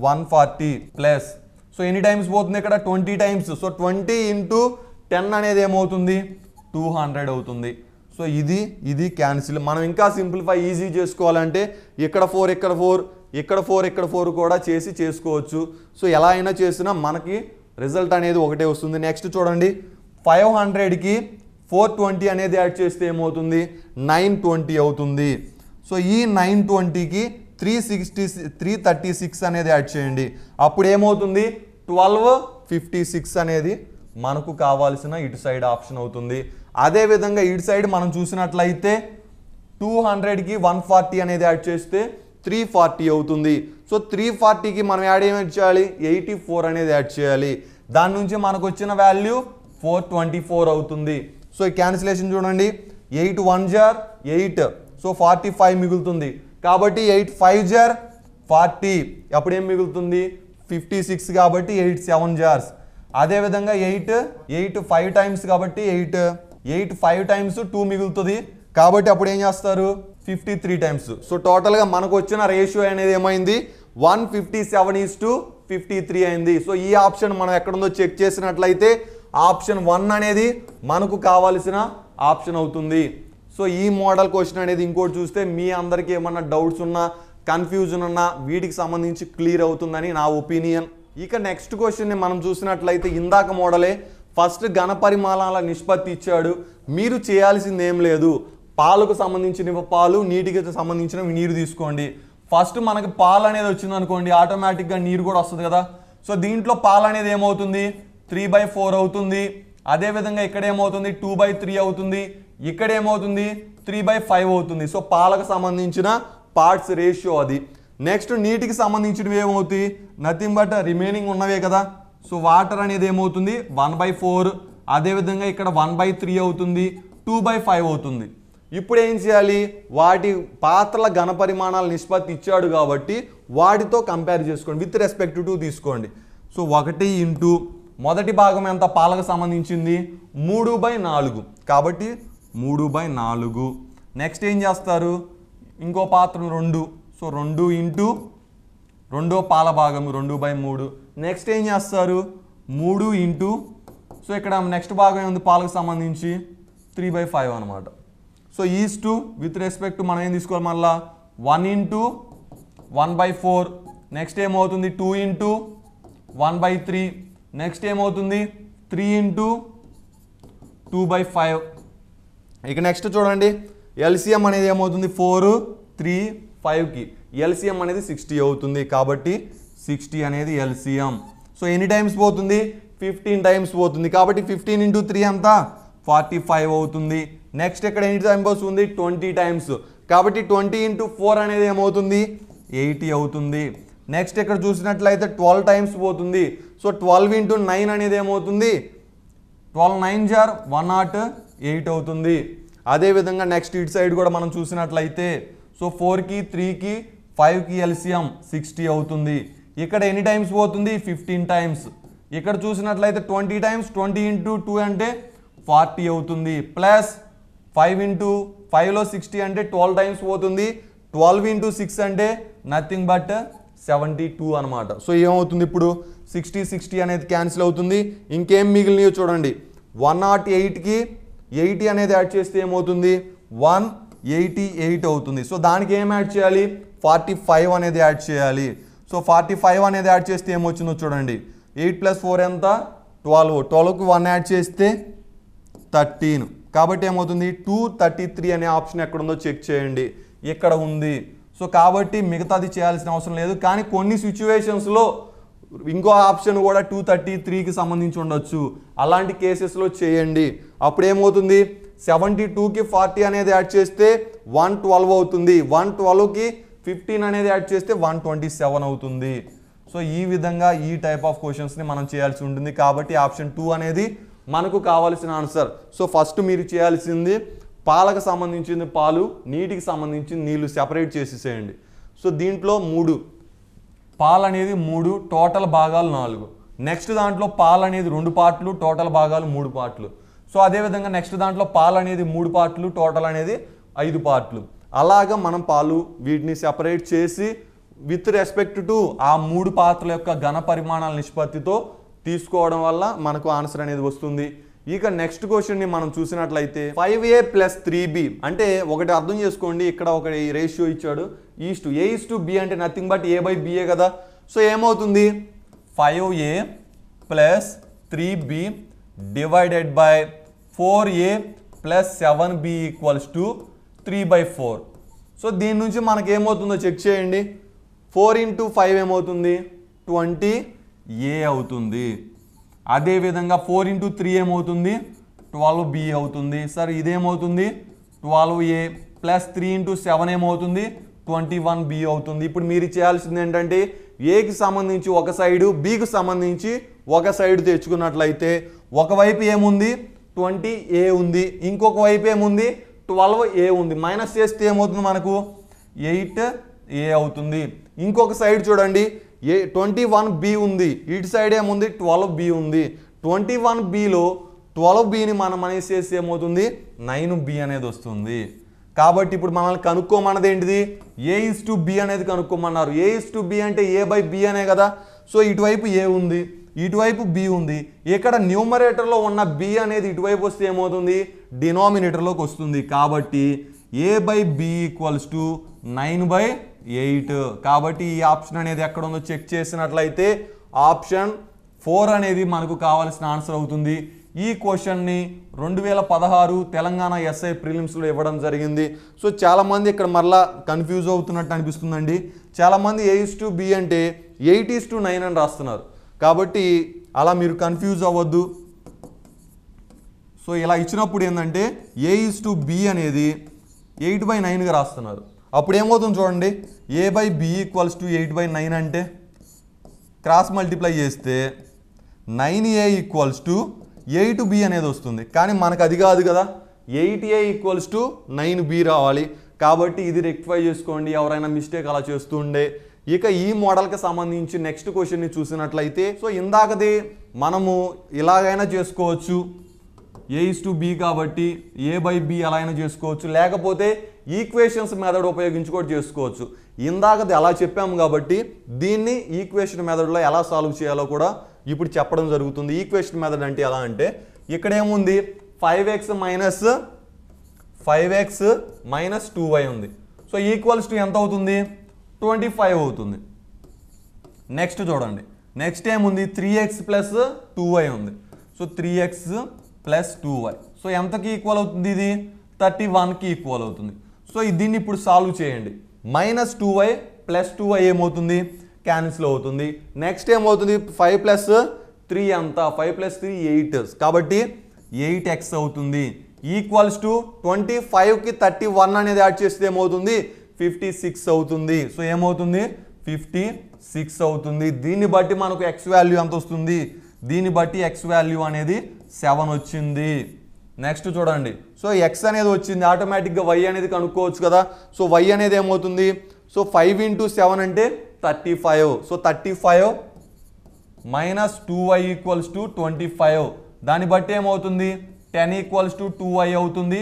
140 ప్లస్. సో ఎన్ని టైమ్స్ పోతుంది ఇక్కడ, 20 టైమ్స్. సో 20 ఇంటూ 10 అనేది ఏమవుతుంది, 200 అవుతుంది. సో ఇది క్యాన్సిల్. మనం ఇంకా సింప్లిఫై ఈజీ చేసుకోవాలంటే ఇక్కడ 4 ఇక్కడ 4 ఇక్కడ 4 ఇక్కడ 4 కూడా చేసుకోవచ్చు. సో ఎలా అయినా చేసినా మనకి రిజల్ట్ అనేది ఒకటే వస్తుంది. నెక్స్ట్ చూడండి, 500కి 420 అనేది యాడ్ చేస్తే ఏమవుతుంది, 920 అవుతుంది. సో ఈ 920కి 336 అనేది యాడ్ చేయండి. అప్పుడు ఏమవుతుంది, 1256 అనేది మనకు కావాల్సిన ఇటు సైడ్ ఆప్షన్ అవుతుంది. అదేవిధంగా ఇటు సైడ్ మనం చూసినట్లయితే 200కి 140 అనేది యాడ్ చేస్తే 340 అవుతుంది. సో 340కి మనం ఏమేమి చేయాలి, 84 అనేది యాడ్ చేయాలి. దాని నుంచి మనకు వచ్చిన వాల్యూ 424 అవుతుంది. సో ఈ క్యాన్సిలేషన్ చూడండి, 8 1 జార్ 8, సో 45 మిగులుతుంది. కాబట్టి 8 5 జార్ 40, అప్పుడేం మిగులుతుంది, 56 కాబట్టి 8 7 జార్స్. అదేవిధంగా 8 5 టైమ్స్ కాబట్టి 8 5 టైమ్స్ 2 మిగులుతుంది. కాబట్టి అప్పుడు ఏం చేస్తారు, 53 టైమ్స్. సో టోటల్గా మనకు వచ్చిన రేషియో అనేది ఏమైంది, 157:53 అయింది. సో ఈ ఆప్షన్ మనం ఎక్కడుందో చెక్ చేసినట్లయితే ఆప్షన్ 1 అనేది మనకు కావాల్సిన ఆప్షన్ అవుతుంది. సో ఈ మోడల్ క్వశ్చన్ అనేది ఇంకోటి చూస్తే మీ అందరికీ ఏమన్నా డౌట్స్ ఉన్నా, కన్ఫ్యూజన్ ఉన్నా వీటికి సంబంధించి క్లియర్ అవుతుందని నా ఒపీనియన్. ఇక నెక్స్ట్ క్వశ్చన్ని మనం చూసినట్లయితే ఇందాక మోడలే, ఫస్ట్ ఘనపరిమాణాల నిష్పత్తి ఇచ్చాడు. మీరు చేయాల్సింది ఏం లేదు, పాలకు సంబంధించిన పాలు, నీటికి సంబంధించిన నీరు తీసుకోండి. ఫస్ట్ మనకి పాలు అనేది వచ్చింది అనుకోండి, ఆటోమేటిక్గా నీరు కూడా వస్తుంది కదా. సో దీంట్లో పాలు అనేది ఏమవుతుంది, 3/4 అవుతుంది. అదేవిధంగా ఇక్కడ ఏమవుతుంది, 2/3 అవుతుంది. ఇక్కడ ఏమవుతుంది, 3/5 అవుతుంది. సో పాలకు సంబంధించిన పార్ట్స్ రేషియో అది. నెక్స్ట్ నీటికి సంబంధించినవి ఏమవుతాయి, నథింగ్ బట్ రిమైనింగ్ ఉన్నవే కదా. సో వాటర్ అనేది ఏమవుతుంది, 1/4. అదేవిధంగా ఇక్కడ 1/3 అవుతుంది, 2/5 అవుతుంది. ఇప్పుడు ఏం చేయాలి, వాటి పాత్రల ఘనపరిమాణాల నిష్పత్తి ఇచ్చాడు కాబట్టి వాటితో కంపేర్ చేసుకోండి, విత్ రెస్పెక్ట్ టు తీసుకోండి. సో 1 ఇంటూ మొదటి భాగం ఎంత, పాలకు సంబంధించింది 3/4 కాబట్టి 3/4. నెక్స్ట్ ఏం చేస్తారు, ఇంకో పాత్ర 2, సో 2 ఇంటూ రెండో పాల భాగం 2/3. నెక్స్ట్ ఏం చేస్తారు, 3 ఇంటూ, సో ఇక్కడ నెక్స్ట్ భాగం ఉంది పాలకు సంబంధించి 3/5 అనమాట. సో ఈస్టు విత్ రెస్పెక్ట్ మనం ఏం తీసుకోవాలి, మళ్ళా 1 ఇంటూ 1/4. నెక్స్ట్ ఏమవుతుంది, 2 ఇంటూ 1/3. నెక్స్ట్ ఏమవుతుంది, 3 ఇంటూ 2/5. ఇక నెక్స్ట్ చూడండి, ఎల్సిఎం అనేది ఏమవుతుంది, 4 3 5కి ఎల్సిఎం అనేది 60 అవుతుంది. కాబట్టి 60 అనేది ఎల్సిఎం. సో ఎన్ని టైమ్స్ పోతుంది, 15 టైమ్స్ పోతుంది. కాబట్టి 15 ఇంటూ 3 అంతా 45 అవుతుంది. నెక్స్ట్ ఇక్కడ ఎన్ని టైమ్స్ వస్తుంది, 20 టైమ్స్. కాబట్టి 20 ఇంటూ 4 అనేది ఏమవుతుంది, 80 అవుతుంది. నెక్స్ట్ ఇక్కడ చూసినట్లయితే 12 టైమ్స్ పోతుంది. సో 12 ఇంటూ 9 అనేది ఏమవుతుంది, 12 9 జార్ 108 అవుతుంది. అదేవిధంగా నెక్స్ట్ ఇటు సైడ్ కూడా మనం చూసినట్లయితే సో 4కి 3కి 5కి ఎల్సిఎం 60 అవుతుంది. ఇక్కడ ఎన్ని టైమ్స్ పోతుంది, 15 టైమ్స్. ఇక్కడ చూసినట్లయితే 20 టైమ్స్, 20 ఇంటూ 2 అంటే 40 అవుతుంది. ప్లస్ 5 ఇంటూ 5లో 60 అంటే 12 టైమ్స్ పోతుంది. 12 ఇంటూ 6 అంటే నథింగ్ బట్ 72 అనమాట. సో ఏమవుతుంది, ఇప్పుడు 60 అనేది క్యాన్సిల్ అవుతుంది. ఇంకేం మిగిలినయో చూడండి, 108కి 80 అనేది యాడ్ చేస్తే ఏమవుతుంది, 188 అవుతుంది. సో దానికి ఏం యాడ్ చేయాలి, 45 అనేది యాడ్ చేయాలి. సో 45 అనేది యాడ్ చేస్తే ఏమొచ్చిందో చూడండి, 8 + 4 ఎంత, 12. 12కి 1 యాడ్ చేస్తే 13. కాబట్టి ఏమవుతుంది, 233 అనే ఆప్షన్ ఎక్కడుందో చెక్ చేయండి, ఇక్కడ ఉంది. సో కాబట్టి మిగతాది చేయాల్సిన అవసరం లేదు. కానీ కొన్ని సిచ్యువేషన్స్లో ఇంకో ఆప్షన్ కూడా 233కి సంబంధించి ఉండొచ్చు. అలాంటి కేసెస్లో చేయండి. అప్పుడు ఏమవుతుంది, 72కి 40 అనేది యాడ్ చేస్తే 112 అవుతుంది. 112కి 15 అనేది యాడ్ చేస్తే 127 అవుతుంది. సో ఈ విధంగా ఈ టైప్ ఆఫ్ క్వశ్చన్స్ని మనం చేయాల్సి ఉంటుంది. కాబట్టి ఆప్షన్ 2 అనేది మనకు కావాల్సిన ఆన్సర్. సో ఫస్ట్ మీరు చేయాల్సింది పాలకు సంబంధించింది పాలు, నీటికి సంబంధించింది నీళ్లు సెపరేట్ చేసేసేయండి. సో దీంట్లో 3 పాలు అనేది 3, టోటల్ భాగాలు 4. నెక్స్ట్ దాంట్లో పాలు అనేది 2 పార్ట్లు, టోటల్ భాగాలు 3 పార్ట్లు. సో అదేవిధంగా నెక్స్ట్ దాంట్లో పాలు అనేది 3 పార్ట్లు, టోటల్ అనేది 5 పార్ట్లు. అలాగా మనం పాలు వీటిని సెపరేట్ చేసి విత్ రెస్పెక్ట్ టు ఆ 3 పాత్రల యొక్క ఘన పరిమాణాల నిష్పత్తితో తీసుకోవడం వల్ల మనకు ఆన్సర్ అనేది వస్తుంది. ఇక నెక్స్ట్ క్వశ్చన్ని మనం చూసినట్లయితే 5a + 3b అంటే ఒకటి అర్థం చేసుకోండి, ఇక్కడ ఒక రేషియో ఇచ్చాడు. a:b అంటే నథింగ్ బట్ a/b కదా. సో ఏమవుతుంది, 5a + 3b divided by 4a + 7b = 3/4. So దీని నుంచి మనకి ఏమవుతుందో చెక్ చేయండి. 4 × 5 ఏమవుతుంది, 20a అవుతుంది. అదేవిధంగా 4 × 3 ఏమవుతుంది, 12b అవుతుంది. సార్ ఇదేమవుతుంది, 12a + 3 × 7 ఏమవుతుంది, 21b అవుతుంది. ఇప్పుడు మీరు చేయాల్సింది ఏంటంటే ఏకి సంబంధించి ఒక సైడు, బికి సంబంధించి ఒక సైడ్ తెచ్చుకున్నట్లయితే ఒకవైపు ఏముంది, 20a ఉంది, ఇంకొక వైపు ఏముంది, 12a ఉంది. మైనస్ చేస్తే ఏమవుతుంది మనకు, 8a అవుతుంది. ఇంకొక సైడ్ చూడండి, 21b ఉంది, ఇటు సైడ్ ఏముంది, 12b ఉంది. 21bలో 12bని మనం అనేసి చేస్తే ఏమవుతుంది, 9b అనేది వస్తుంది. కాబట్టి ఇప్పుడు మనల్ని కనుక్కోమన్నది ఏంటిది, a:b అనేది కనుక్కోమన్నారు. a:b అంటే a/b అనే కదా. సో ఇటువైపు a ఉంది, ఇటువైపు b ఉంది. ఇక్కడ న్యూమరేటర్లో ఉన్న b అనేది ఇటువైపు వస్తే ఏమవుతుంది, డినామినేటర్లోకి వస్తుంది. కాబట్టి a/b = 9/8. కాబట్టి ఈ ఆప్షన్ అనేది ఎక్కడ ఉందో చెక్ చేసినట్లయితే ఆప్షన్ 4 అనేది మనకు కావాల్సిన ఆన్సర్ అవుతుంది. ఈ క్వశ్చన్ని 2016 తెలంగాణ ఎస్ఐ ప్రిలిమ్స్లో ఇవ్వడం జరిగింది. సో చాలామంది ఇక్కడ మరలా కన్ఫ్యూజ్ అవుతున్నట్టు అనిపిస్తుందండి. చాలామంది a:b అంటే 8:9 అని రాస్తున్నారు. కాబట్టి అలా మీరు కన్ఫ్యూజ్ అవ్వద్దు. సో ఇలా ఇచ్చినప్పుడు ఏంటంటే a:b అనేది 8/9గా రాస్తున్నారు. అప్పుడు ఏమవుతుంది చూడండి, a/b = 8/9 అంటే క్రాస్ మల్టిప్లై చేస్తే 9a = 8b అనేది వస్తుంది. కానీ మనకు అది కాదు కదా, 8a = 9b రావాలి. కాబట్టి ఇది రెక్టిఫై చేసుకోండి, ఎవరైనా మిస్టేక్ అలా చేస్తూ ఉండే. ఇక ఈ మోడల్కి సంబంధించి నెక్స్ట్ క్వశ్చన్ని చూసినట్లయితే, సో ఇందాకది మనము ఇలాగైనా చేసుకోవచ్చు, a:b కాబట్టి a/b అలా అయినా చేసుకోవచ్చు, లేకపోతే ఈక్వేషన్స్ మెథడ్ ఉపయోగించి కూడా చేసుకోవచ్చు. ఇందాకది ఎలా చెప్పాము కాబట్టి దీన్ని ఈక్వేషన్ మెథడ్లో ఎలా సాల్వ్ చేయాలో కూడా ఇప్పుడు చెప్పడం జరుగుతుంది. ఈక్వేషన్ మెథడ్ అంటే ఎలా అంటే, ఇక్కడ ఏముంది, 5x - 2y ఉంది. సో ఈక్వల్స్ టు ఎంత అవుతుంది, 25 అవుతుంది. నెక్స్ట్ చూడండి, నెక్స్ట్ ఏముంది, 3x + 2y ఉంది. So 3x + 2y. సో ఎంతకి ఈక్వల్ అవుతుంది, ఇది 31కి ఈక్వల్ అవుతుంది. సో దీన్ని ఇప్పుడు సాల్వ్ చేయండి. -2y + 2y ఏమవుతుంది, క్యాన్సిల్ అవుతుంది. నెక్స్ట్ ఏమవుతుంది, 5 + 3 ఎంత, 5 + 3 8. కాబట్టి 8x అవుతుంది. ఈక్వల్స్ టు 25కి 31 అనేది యాడ్ చేస్తే ఏమవుతుంది, 56 అవుతుంది. సో ఏమవుతుంది, 56 అవుతుంది. దీన్ని బట్టి మనకు x వాల్యూ ఎంత వస్తుంది, దీన్ని బట్టి x వాల్యూ అనేది 7 వచ్చింది. నెక్స్ట్ చూడండి, సో x అనేది వచ్చింది, ఆటోమేటిక్గా y అనేది కనుక్కోవచ్చు కదా. సో y అనేది ఏమవుతుంది, సో 5 × 7 అంటే 35. So 35 - 2y = 25. దాన్ని బట్టి ఏమవుతుంది, 10 = 2y అవుతుంది.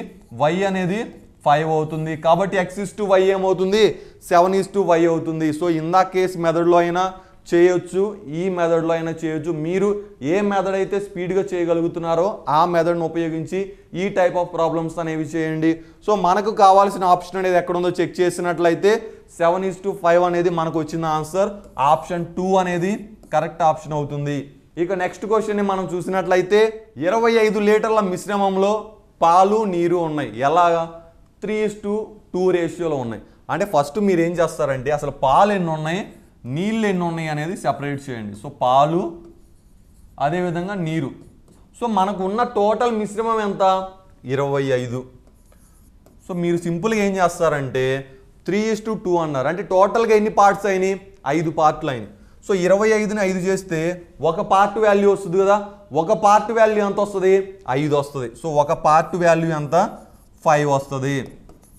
y అనేది 5 అవుతుంది. కాబట్టి x:y ఏమవుతుంది, 7:y అవుతుంది. సో ఇందా కేసు మెథడ్లో అయినా చేయొచ్చు, ఈ మెథడ్లో అయినా చేయొచ్చు. మీరు ఏ మెథడ్ అయితే స్పీడ్గా చేయగలుగుతున్నారో ఆ మెథడ్ను ఉపయోగించి ఈ టైప్ ఆఫ్ ప్రాబ్లమ్స్ అనేవి చేయండి. సో మనకు కావాల్సిన ఆప్షన్ అనేది ఎక్కడ ఉందో చెక్ చేసినట్లయితే 7:5 అనేది మనకు వచ్చిన ఆన్సర్. ఆప్షన్ 2 అనేది కరెక్ట్ ఆప్షన్ అవుతుంది. ఇక నెక్స్ట్ క్వశ్చన్ని మనం చూసినట్లయితే 25 లీటర్ల మిశ్రమంలో పాలు నీరు ఉన్నాయి. ఎలాగా, 3:2 రేషియోలో ఉన్నాయి. అంటే ఫస్ట్ మీరు ఏం చేస్తారంటే అసలు పాలు ఎన్ని ఉన్నాయి నీళ్ళు ఎన్ని ఉన్నాయి అనేది సెపరేట్ చేయండి. సో పాలు అదేవిధంగా నీరు. సో మనకు ఉన్న టోటల్ మిశ్రమం ఎంత 25. సో మీరు సింపుల్గా ఏం చేస్తారంటే 3:2 అన్నారు. అంటే టోటల్గా ఎన్ని పార్ట్స్ అయినాయి 5 పార్ట్లు అయినాయి. సో 25ని 5 చేస్తే ఒక పార్ట్ వాల్యూ వస్తుంది కదా. ఒక పార్ట్ వాల్యూ ఎంత వస్తుంది 5 వస్తుంది. సో ఒక పార్ట్ వాల్యూ ఎంత 5 వస్తుంది.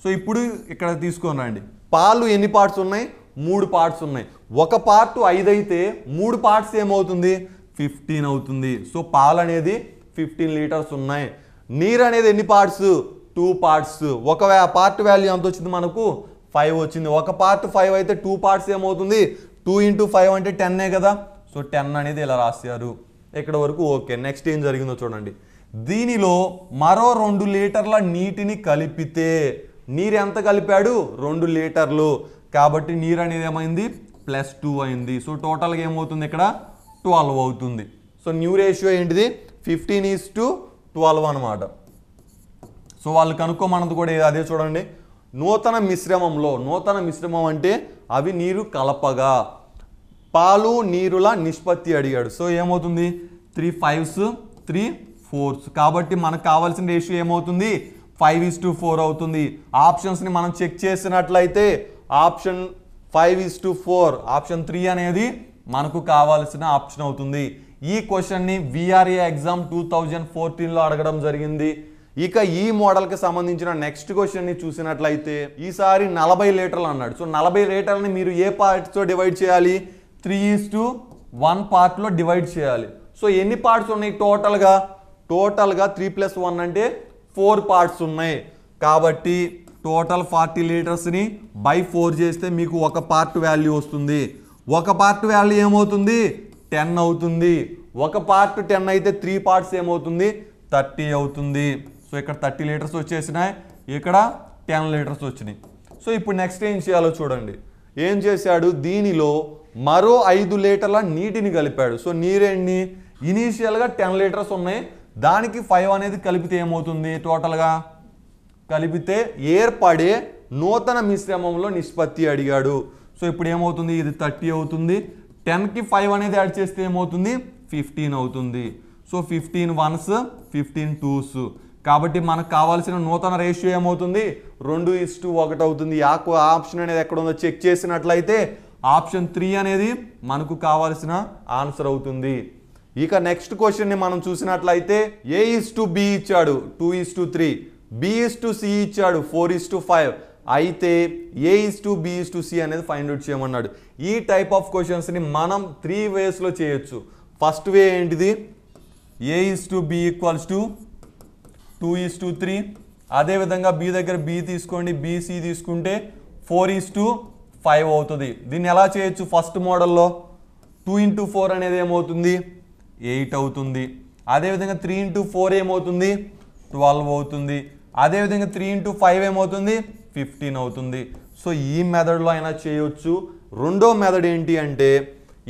సో ఇప్పుడు ఇక్కడ తీసుకొని రండి. పాలు ఎన్ని పార్ట్స్ ఉన్నాయి 3 పార్ట్స్ ఉన్నాయి. ఒక పార్ట్ 5 అయితే 3 పార్ట్స్ ఏమవుతుంది 15 అవుతుంది. సో పాలు అనేది 15 లీటర్స్ ఉన్నాయి. నీరు అనేది ఎన్ని పార్ట్స్ 2 పార్ట్స్. ఒక పార్ట్ వాల్యూ ఎంత వచ్చింది మనకు 5 వచ్చింది. ఒక పార్ట్ 5 అయితే 2 పార్ట్స్ ఏమవుతుంది 2 × 5 అంటే 10 కదా. సో 10 అనేది ఇలా రాశారు. ఇక్కడ వరకు ఓకే. నెక్స్ట్ ఏం జరిగిందో చూడండి. దీనిలో మరో 2 లీటర్ల నీటిని కలిపితే నీరు ఎంత కలిపాడు 2 లీటర్లు. కాబట్టి నీరు అనేది ఏమైంది +2 అయింది. సో టోటల్గా ఏమవుతుంది ఇక్కడ 12 అవుతుంది. సో న్యూ రేషియో ఏంటిది 15:12 అనమాట. సో వాళ్ళు కనుక్కోమన్నది కూడా అదే చూడండి. నూతన మిశ్రమం అంటే అవి నీరు కలపగా పాలు నీరుల నిష్పత్తి అడిగాడు. సో ఏమవుతుంది 3 5s 3 4s. కాబట్టి మనకు కావాల్సిన రేషియో ఏమవుతుంది 5:4 అవుతుంది. ఆప్షన్స్ని మనం చెక్ చేసినట్లయితే ఆప్షన్ 5:4 ఆప్షన్ 3 అనేది మనకు కావాల్సిన ఆప్షన్ అవుతుంది. ఈ క్వశ్చన్ని VRA ఎగ్జామ్ 2014లో అడగడం జరిగింది. ఇక ఈ మోడల్కి సంబంధించిన నెక్స్ట్ క్వశ్చన్ని చూసినట్లయితే ఈసారి 40 లీటర్లు అన్నాడు. సో 40 లీటర్లని మీరు ఏ పార్ట్స్తో డివైడ్ చేయాలి 3:1 పార్ట్లో డివైడ్ చేయాలి. సో ఎన్ని పార్ట్స్ ఉన్నాయి టోటల్గా 3 + 1 అంటే 4 పార్ట్స్ ఉన్నాయి. కాబట్టి టోటల్ 40 లీటర్స్ని బై 4 చేస్తే మీకు ఒక పార్ట్ వాల్యూ వస్తుంది. ఒక పార్ట్ వాల్యూ ఏమవుతుంది 10 అవుతుంది. ఒక పార్ట్ 10 అయితే 3 పార్ట్స్ ఏమవుతుంది 30 అవుతుంది. సో ఇక్కడ 30 లీటర్స్ వచ్చేసినాయి, ఇక్కడ 10 లీటర్స్ వచ్చినాయి. సో ఇప్పుడు నెక్స్ట్ ఏం చేయాలో చూడండి. ఏం చేశాడు దీనిలో మరో 5 లీటర్ల నీటిని కలిపాడు. సో నీరేంటి ఇనీషియల్గా 10 లీటర్స్ ఉన్నాయి, దానికి 5 అనేది కలిపితే ఏమవుతుంది టోటల్గా కలిపితే ఏర్పడే నూతన మిశ్రమంలో నిష్పత్తి అడిగాడు. సో ఇప్పుడు ఏమవుతుంది ఇది 30 అవుతుంది. 10కి 5 అనేది యాడ్ చేస్తే ఏమవుతుంది 15 అవుతుంది. So 15 1s 15 2s. కాబట్టి మనకు కావాల్సిన నూతన రేషియో ఏమవుతుంది 2:1 అవుతుంది. ఆప్షన్ అనేది ఎక్కడ ఉందో చెక్ చేసినట్లయితే ఆప్షన్ 3 అనేది మనకు కావాల్సిన ఆన్సర్ అవుతుంది. ఇక నెక్స్ట్ క్వశ్చన్ని మనం చూసినట్లయితే A:B ఇచ్చాడు 2:3, B:C ఇచ్చాడు 4:5. అయితే A:B:C అనేది ఫైండ్ అవుట్ చేయమన్నాడు. ఈ టైప్ ఆఫ్ క్వశ్చన్స్ని మనం 3 వేస్లో చేయొచ్చు. ఫస్ట్ వే ఏంటిది A:B = 2:3. అదేవిధంగా B దగ్గర B తీసుకోండి, BC తీసుకుంటే 4:5 అవుతుంది. దీన్ని ఎలా చేయొచ్చు ఫస్ట్ మోడల్లో 2 × 4 అనేది ఏమవుతుంది 8 అవుతుంది. అదేవిధంగా 3 × 4 ఏమవుతుంది 12 అవుతుంది. అదేవిధంగా 3 × 5 ఏమవుతుంది 15 అవుతుంది. సో ఈ మెథడ్లో అయినా చేయొచ్చు. రెండో మెథడ్ ఏంటి అంటే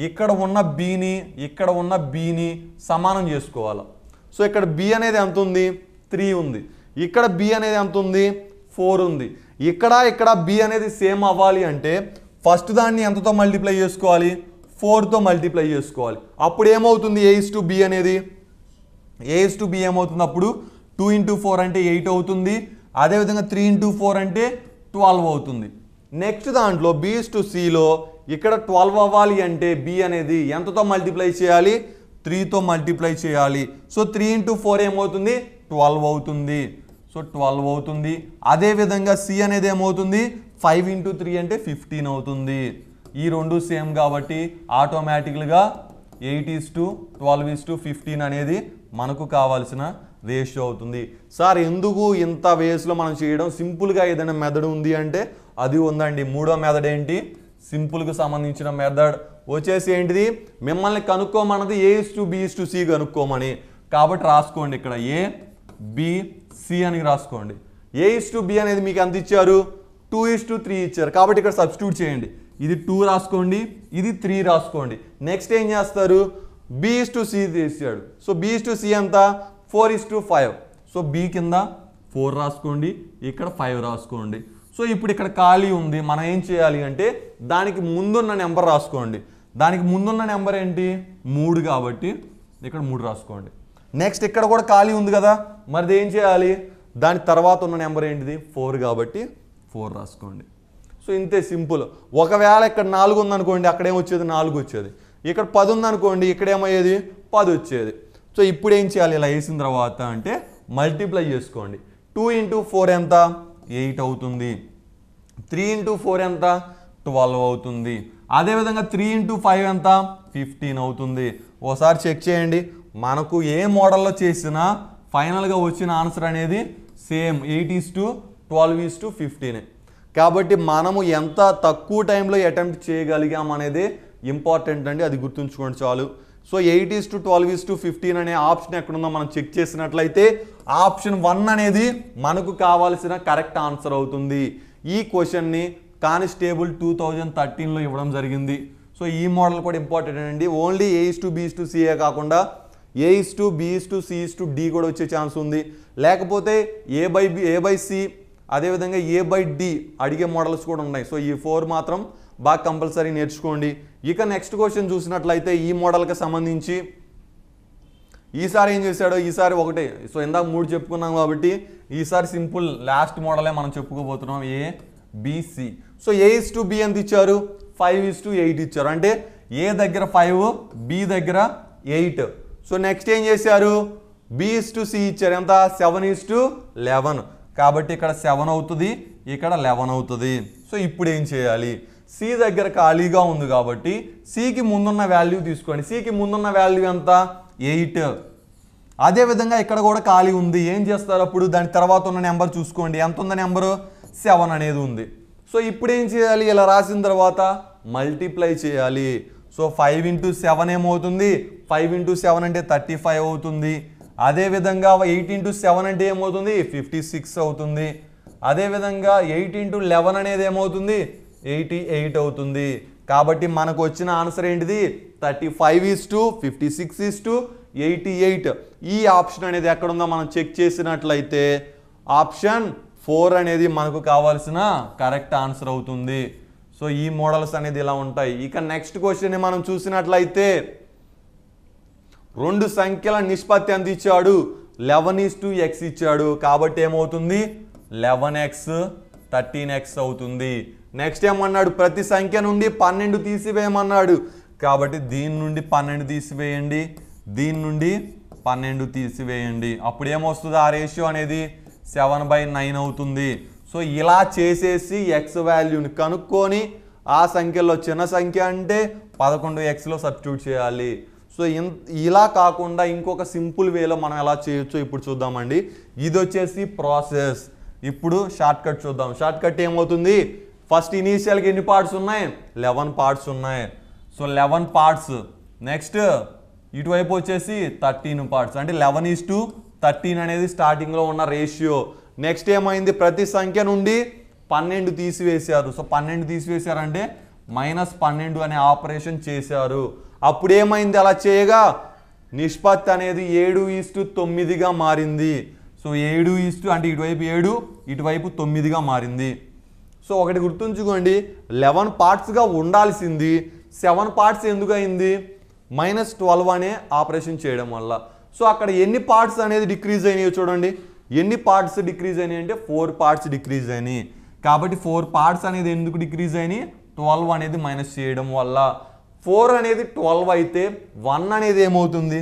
ఇక్కడ ఉన్న Bని ఇక్కడ ఉన్న Bని సమానం చేసుకోవాలి. సో ఇక్కడ B అనేది ఎంత ఉంది 3 ఉంది, ఇక్కడ B అనేది ఎంత ఉంది 4 ఉంది. ఇక్కడ B అనేది సేమ్ అవ్వాలి అంటే ఫస్ట్ దాన్ని ఎంతతో మల్టిప్లై చేసుకోవాలి 4తో మల్టిప్లై చేసుకోవాలి. అప్పుడు ఏమవుతుంది A:B అనేది A:B ఏమవుతుంది అప్పుడు 2 × 4 అంటే 8 అవుతుంది. అదేవిధంగా 3 × 4 అంటే 12 అవుతుంది. నెక్స్ట్ దాంట్లో B:Cలో ఇక్కడ 12 అవ్వాలి అంటే B అనేది ఎంతతో మల్టిప్లై చేయాలి 3తో మల్టిప్లై చేయాలి. సో 3 × 4 ఏమవుతుంది 12 అవుతుంది. సో 12 అవుతుంది. అదేవిధంగా C అనేది ఏమవుతుంది 5 × 3 అంటే 15 అవుతుంది. ఈ రెండు సేమ్ కాబట్టి ఆటోమేటిక్గా 8:12:15 అనేది మనకు కావాల్సిన రేషియో అవుతుంది. సార్ ఎందుకు ఇంత వేస్లో మనం చేయడం సింపుల్గా ఏదైనా మెథడ్ ఉంది అంటే అది ఉందండి. మూడో మెథడ్ ఏంటి సింపుల్కి సంబంధించిన మెథడ్ వచ్చేసి ఏంటిది మిమ్మల్ని కనుక్కోమన్నది A:B:C కనుక్కోమని. కాబట్టి రాసుకోండి ఇక్కడ A:B:C అని రాసుకోండి. A:B అనేది మీకు ఎంత ఇచ్చారు 2:3 ఇచ్చారు. కాబట్టి ఇక్కడ సబ్స్టిట్యూట్ చేయండి. ఇది 2 రాసుకోండి, ఇది 3 రాసుకోండి. నెక్స్ట్ ఏం చేస్తారు B:C తీసాడు. సో B:C ఎంత 4:5. సో B కింద 4 రాసుకోండి, ఇక్కడ 5 రాసుకోండి. సో ఇప్పుడు ఇక్కడ ఖాళీ ఉంది, మనం ఏం చేయాలి అంటే దానికి ముందున్న నెంబర్ రాసుకోండి. దానికి ముందున్న నెంబర్ ఏంటి 3 కాబట్టి ఇక్కడ 3 రాసుకోండి. నెక్స్ట్ ఇక్కడ కూడా ఖాళీ ఉంది కదా, మరి ఏం చేయాలి, దాని తర్వాత ఉన్న నెంబర్ ఏంటిది 4 కాబట్టి 4 రాసుకోండి. సో ఇంతే సింపుల్. ఒకవేళ ఇక్కడ 4 ఉందనుకోండి, అక్కడేమొచ్చేది 4 వచ్చేది. ఇక్కడ 10 ఉందనుకోండి, ఇక్కడేమయ్యేది 10 వచ్చేది. సో ఇప్పుడు ఏం చేయాలి, ఇలా వేసిన తర్వాత అంటే మల్టిప్లై చేసుకోండి. 2 × 4 ఎంత 8 అవుతుంది. 3 × 4 ఎంత 12 అవుతుంది. అదేవిధంగా 3 × 5 ఎంత 15 అవుతుంది. ఓసారి చెక్ చేయండి, మనకు ఏ మోడల్లో చేసినా ఫైనల్గా వచ్చిన ఆన్సర్ అనేది సేమ్ 8:12:15. కాబట్టి మనము ఎంత తక్కువ టైంలో అటెంప్ట్ చేయగలిగాం అనేది ఇంపార్టెంట్ అండి, అది గుర్తుంచుకోండి చాలు. సో 8:12:15 అనే ఆప్షన్ ఎక్కడుందో మనం చెక్ చేసినట్లయితే ఆప్షన్ 1 అనేది మనకు కావాల్సిన కరెక్ట్ ఆన్సర్ అవుతుంది. ఈ క్వశ్చన్ని కానిస్టేబుల్ 2013లో ఇవ్వడం జరిగింది. సో ఈ మోడల్ కూడా ఇంపార్టెంట్ అండి. ఓన్లీ A:B:C కాకుండా A:B:C:D కూడా వచ్చే ఛాన్స్ ఉంది. లేకపోతే A/C అదేవిధంగా A/D అడిగే మోడల్స్ కూడా ఉన్నాయి. సో ఈ 4 మాత్రం బాగా కంపల్సరీ నేర్చుకోండి. ఇక నెక్స్ట్ క్వశ్చన్ చూసినట్లయితే ఈ మోడల్కి సంబంధించి ఈసారి ఏం చేశాడో, ఈసారి ఒకటే. సో ఇందాక 3 చెప్పుకున్నాం కాబట్టి ఈసారి సింపుల్ లాస్ట్ మోడలే మనం చెప్పుకోబోతున్నాం, A/B/C. సో A:B ఎంత ఇచ్చారు 5:8 ఇచ్చారు. అంటే A దగ్గర 5, B దగ్గర 8. సో నెక్స్ట్ ఏం చేశారు, B:C ఇచ్చారు ఎంత 7:11. కాబట్టి ఇక్కడ 7 అవుతుంది, ఇక్కడ 11 అవుతుంది. సో ఇప్పుడు ఏం చేయాలి, C దగ్గర ఖాళీగా ఉంది కాబట్టి Cకి ముందున్న వాల్యూ తీసుకోండి. Cకి ముందున్న వాల్యూ ఎంత 8. అదేవిధంగా ఇక్కడ కూడా ఖాళీ ఉంది, ఏం చేస్తారు అప్పుడు దాని తర్వాత ఉన్న నెంబర్ చూసుకోండి. ఎంత ఉంది నెంబరు 7 అనేది ఉంది. సో ఇప్పుడు ఏం చేయాలి, ఇలా రాసిన తర్వాత మల్టిప్లై చేయాలి. సో 5 × 7 ఏమవుతుంది, 5 × 7 అంటే 35 అవుతుంది. అదేవిధంగా 8 × 7 అంటే ఏమవుతుంది 56 అవుతుంది. అదేవిధంగా 8 × 11 అనేది ఏమవుతుంది 88 అవుతుంది. కాబట్టి మనకు వచ్చిన ఆన్సర్ ఏంటిది 35:56:88. ఈ ఆప్షన్ అనేది ఎక్కడుందో మనం చెక్ చేసినట్లయితే ఆప్షన్ 4 అనేది మనకు కావాల్సిన కరెక్ట్ ఆన్సర్ అవుతుంది. సో ఈ మోడల్స్ అనేది ఇలా ఉంటాయి. ఇక నెక్స్ట్ క్వశ్చన్ మనం చూసినట్లయితే 2 సంఖ్యల నిష్పత్తి ఎంత ఇచ్చాడు 11:x ఇచ్చాడు. కాబట్టి ఏమవుతుంది 11x 13x అవుతుంది. నెక్స్ట్ ఏమన్నాడు, ప్రతి సంఖ్య నుండి 12 తీసివేయమన్నాడు. కాబట్టి దీని నుండి 12 తీసివేయండి, దీని నుండి 12 తీసివేయండి. అప్పుడు ఏమొస్తుంది, ఆ రేషియో అనేది 7/9 అవుతుంది. సో ఇలా చేసేసి ఎక్స్ వాల్యూని కనుక్కొని ఆ సంఖ్యలో చిన్న సంఖ్య అంటే 11xలో సబ్స్టిట్యూట్ చేయాలి. సో ఇలా కాకుండా ఇంకొక సింపుల్ వేలో మనం ఎలా చేయొచ్చో ఇప్పుడు చూద్దామండి. ఇది వచ్చేసి ప్రాసెస్. ఇప్పుడు షార్ట్ కట్ చూద్దాం. షార్ట్ కట్ ఏమవుతుంది, ఫస్ట్ ఇనీషియల్కి ఎన్ని పార్ట్స్ ఉన్నాయి 11 పార్ట్స్ ఉన్నాయి. So 11 parts. నెక్స్ట్ ఇటువైపు వచ్చేసి 13 పార్ట్స్. అంటే 11:13 అనేది స్టార్టింగ్లో ఉన్న రేషియో. నెక్స్ట్ ఏమైంది, ప్రతి సంఖ్య నుండి 12 తీసివేశారు. సో 12 తీసివేశారంటే -12 అనే ఆపరేషన్ చేశారు. అప్పుడు ఏమైంది, అలా చేయగా నిష్పత్తి అనేది 7:9గా మారింది. సో 7 అంటే ఇటువైపు 7 ఇటువైపు 9గా మారింది. సో ఒకటి గుర్తుంచుకోండి, 11 పార్ట్స్గా ఉండాల్సింది 7 పార్ట్స్ ఎందుకు అయింది, -12 అనే ఆపరేషన్ చేయడం వల్ల. సో అక్కడ ఎన్ని పార్ట్స్ అనేది డిక్రీజ్ అయినాయో చూడండి. ఎన్ని పార్ట్స్ డిక్రీజ్ అయినాయి అంటే 4 పార్ట్స్ డిక్రీజ్ అయినాయి. కాబట్టి 4 పార్ట్స్ అనేది ఎందుకు డిక్రీజ్ అయినాయి, 12 అనేది మైనస్ చేయడం వల్ల. 4 అనేది 12 అయితే 1 అనేది ఏమవుతుంది,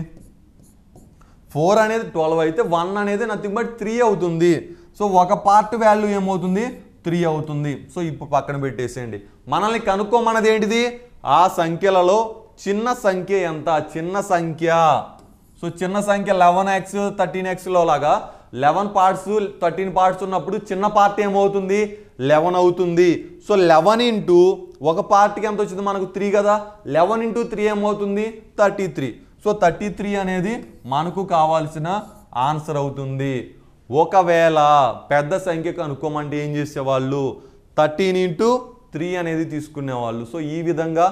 4 అనేది 12 అయితే 1 అనేది నథింగ్ బట్ 3 అవుతుంది. సో ఒక పార్ట్ వాల్యూ ఏమవుతుంది 3 అవుతుంది. సో ఇప్పుడు పక్కన పెట్టేసేయండి. మనల్ని కనుక్కోమన్నది ఏంటిది, ఆ సంఖ్యలలో చిన్న సంఖ్య ఎంత, చిన్న సంఖ్య. సో చిన్న సంఖ్య 11x 13xలో లాగా 11 పార్ట్స్ 13 పార్ట్స్ ఉన్నప్పుడు చిన్న పార్ట్ ఏమవుతుంది 11 అవుతుంది. సో 11 ఒక పార్ట్కి ఎంత వచ్చింది మనకు 3 కదా, 11 × 3 ఏమవుతుంది 33. సో 33 అనేది మనకు కావాల్సిన ఆన్సర్ అవుతుంది. ఒకవేళ పెద్ద సంఖ్య కనుక్కోమంటే ఏం చేసేవాళ్ళు 13 × 3 అనేది తీసుకునేవాళ్ళు. సో ఈ విధంగా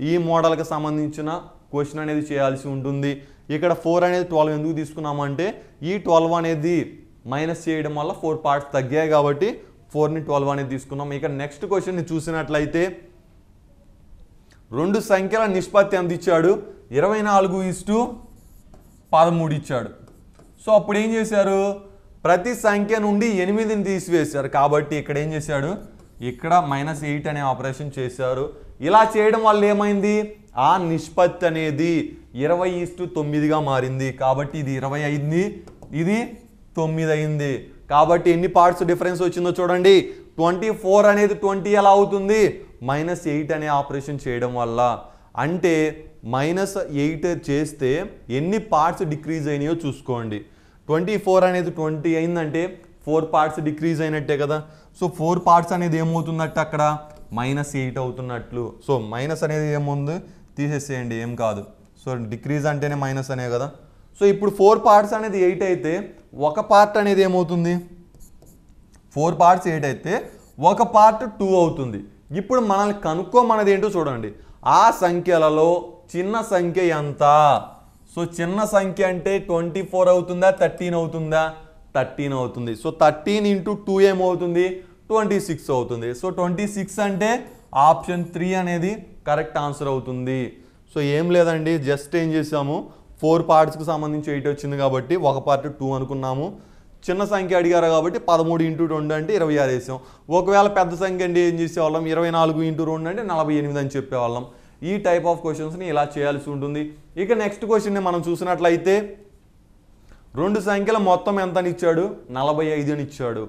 ఈ మోడల్కి సంబంధించిన క్వశ్చన్ అనేది చేయాల్సి ఉంటుంది. ఇక్కడ 4 అనేది 12 ఎందుకు తీసుకున్నామంటే ఈ 12 అనేది మైనస్ చేయడం వల్ల 4 పార్ట్స్ తగ్గాయి కాబట్టి 4ని 12 అనేది తీసుకున్నాం. ఇక నెక్స్ట్ క్వశ్చన్ని చూసినట్లయితే రెండు సంఖ్యల నిష్పత్తి ఎంత ఇచ్చాడు? 24:13 ఇచ్చాడు. సో అప్పుడు ఏం చేశారు? ప్రతి సంఖ్య నుండి 8ని తీసివేశారు. కాబట్టి ఇక్కడ ఏం చేశాడు? ఇక్కడ -8 అనే ఆపరేషన్ చేశారు. ఇలా చేయడం వల్ల ఏమైంది? ఆ నిష్పత్తి అనేది 20:9గా మారింది. కాబట్టి ఇది 20 అయింది, ఇది 9 అయింది. కాబట్టి ఎన్ని పార్ట్స్ డిఫరెన్స్ వచ్చిందో చూడండి. 24 అనేది 20 ఎలా అవుతుంది? -8 అనే ఆపరేషన్ చేయడం వల్ల. అంటే -8 చేస్తే ఎన్ని పార్ట్స్ డిక్రీజ్ అయినాయో చూసుకోండి. 24 అనేది 20 అయిందంటే 4 పార్ట్స్ డిక్రీజ్ అయినట్టే కదా. సో 4 పార్ట్స్ అనేది ఏమవుతున్నట్టు అక్కడ? -8 అవుతున్నట్లు. సో మైనస్ అనేది ఏముంది? తీసేసేయండి, ఏం కాదు. సో డిక్రీజ్ అంటేనే మైనస్ అనే కదా. సో ఇప్పుడు 4 పార్ట్స్ అనేది 8 అయితే ఒక పార్ట్ అనేది ఏమవుతుంది? 4 పార్ట్స్ 8 అయితే ఒక పార్ట్ 2 అవుతుంది. ఇప్పుడు మనల్ని కనుక్కోమన్నది ఏంటో చూడండి. ఆ సంఖ్యలలో చిన్న సంఖ్య ఎంత? సో చిన్న సంఖ్య అంటే 24 అవుతుందా 13 అవుతుందా? 13 అవుతుంది. సో 13 × 2 ఏమవుతుంది? 26 అవుతుంది. సో 26 అంటే ఆప్షన్ 3 అనేది కరెక్ట్ ఆన్సర్ అవుతుంది. సో ఏం లేదండి, జస్ట్ ఏం చేసాము, 4 పార్ట్స్కి సంబంధించి 8 వచ్చింది కాబట్టి ఒక పార్ట్ 2 అనుకున్నాము. చిన్న సంఖ్య అడిగారు కాబట్టి 13 × 2 అంటే 26 వేసాం. ఒకవేళ పెద్ద సంఖ్య అంటే ఏం చేసేవాళ్ళం? 24 × 2 అంటే 48 అని చెప్పేవాళ్ళం. ఈ టైప్ ఆఫ్ క్వశ్చన్స్ని ఇలా చేయాల్సి ఉంటుంది. ఇక నెక్స్ట్ క్వశ్చన్ని మనం చూసినట్లయితే రెండు సంఖ్యల మొత్తం ఎంత అని ఇచ్చాడు? 45 అని ఇచ్చాడు.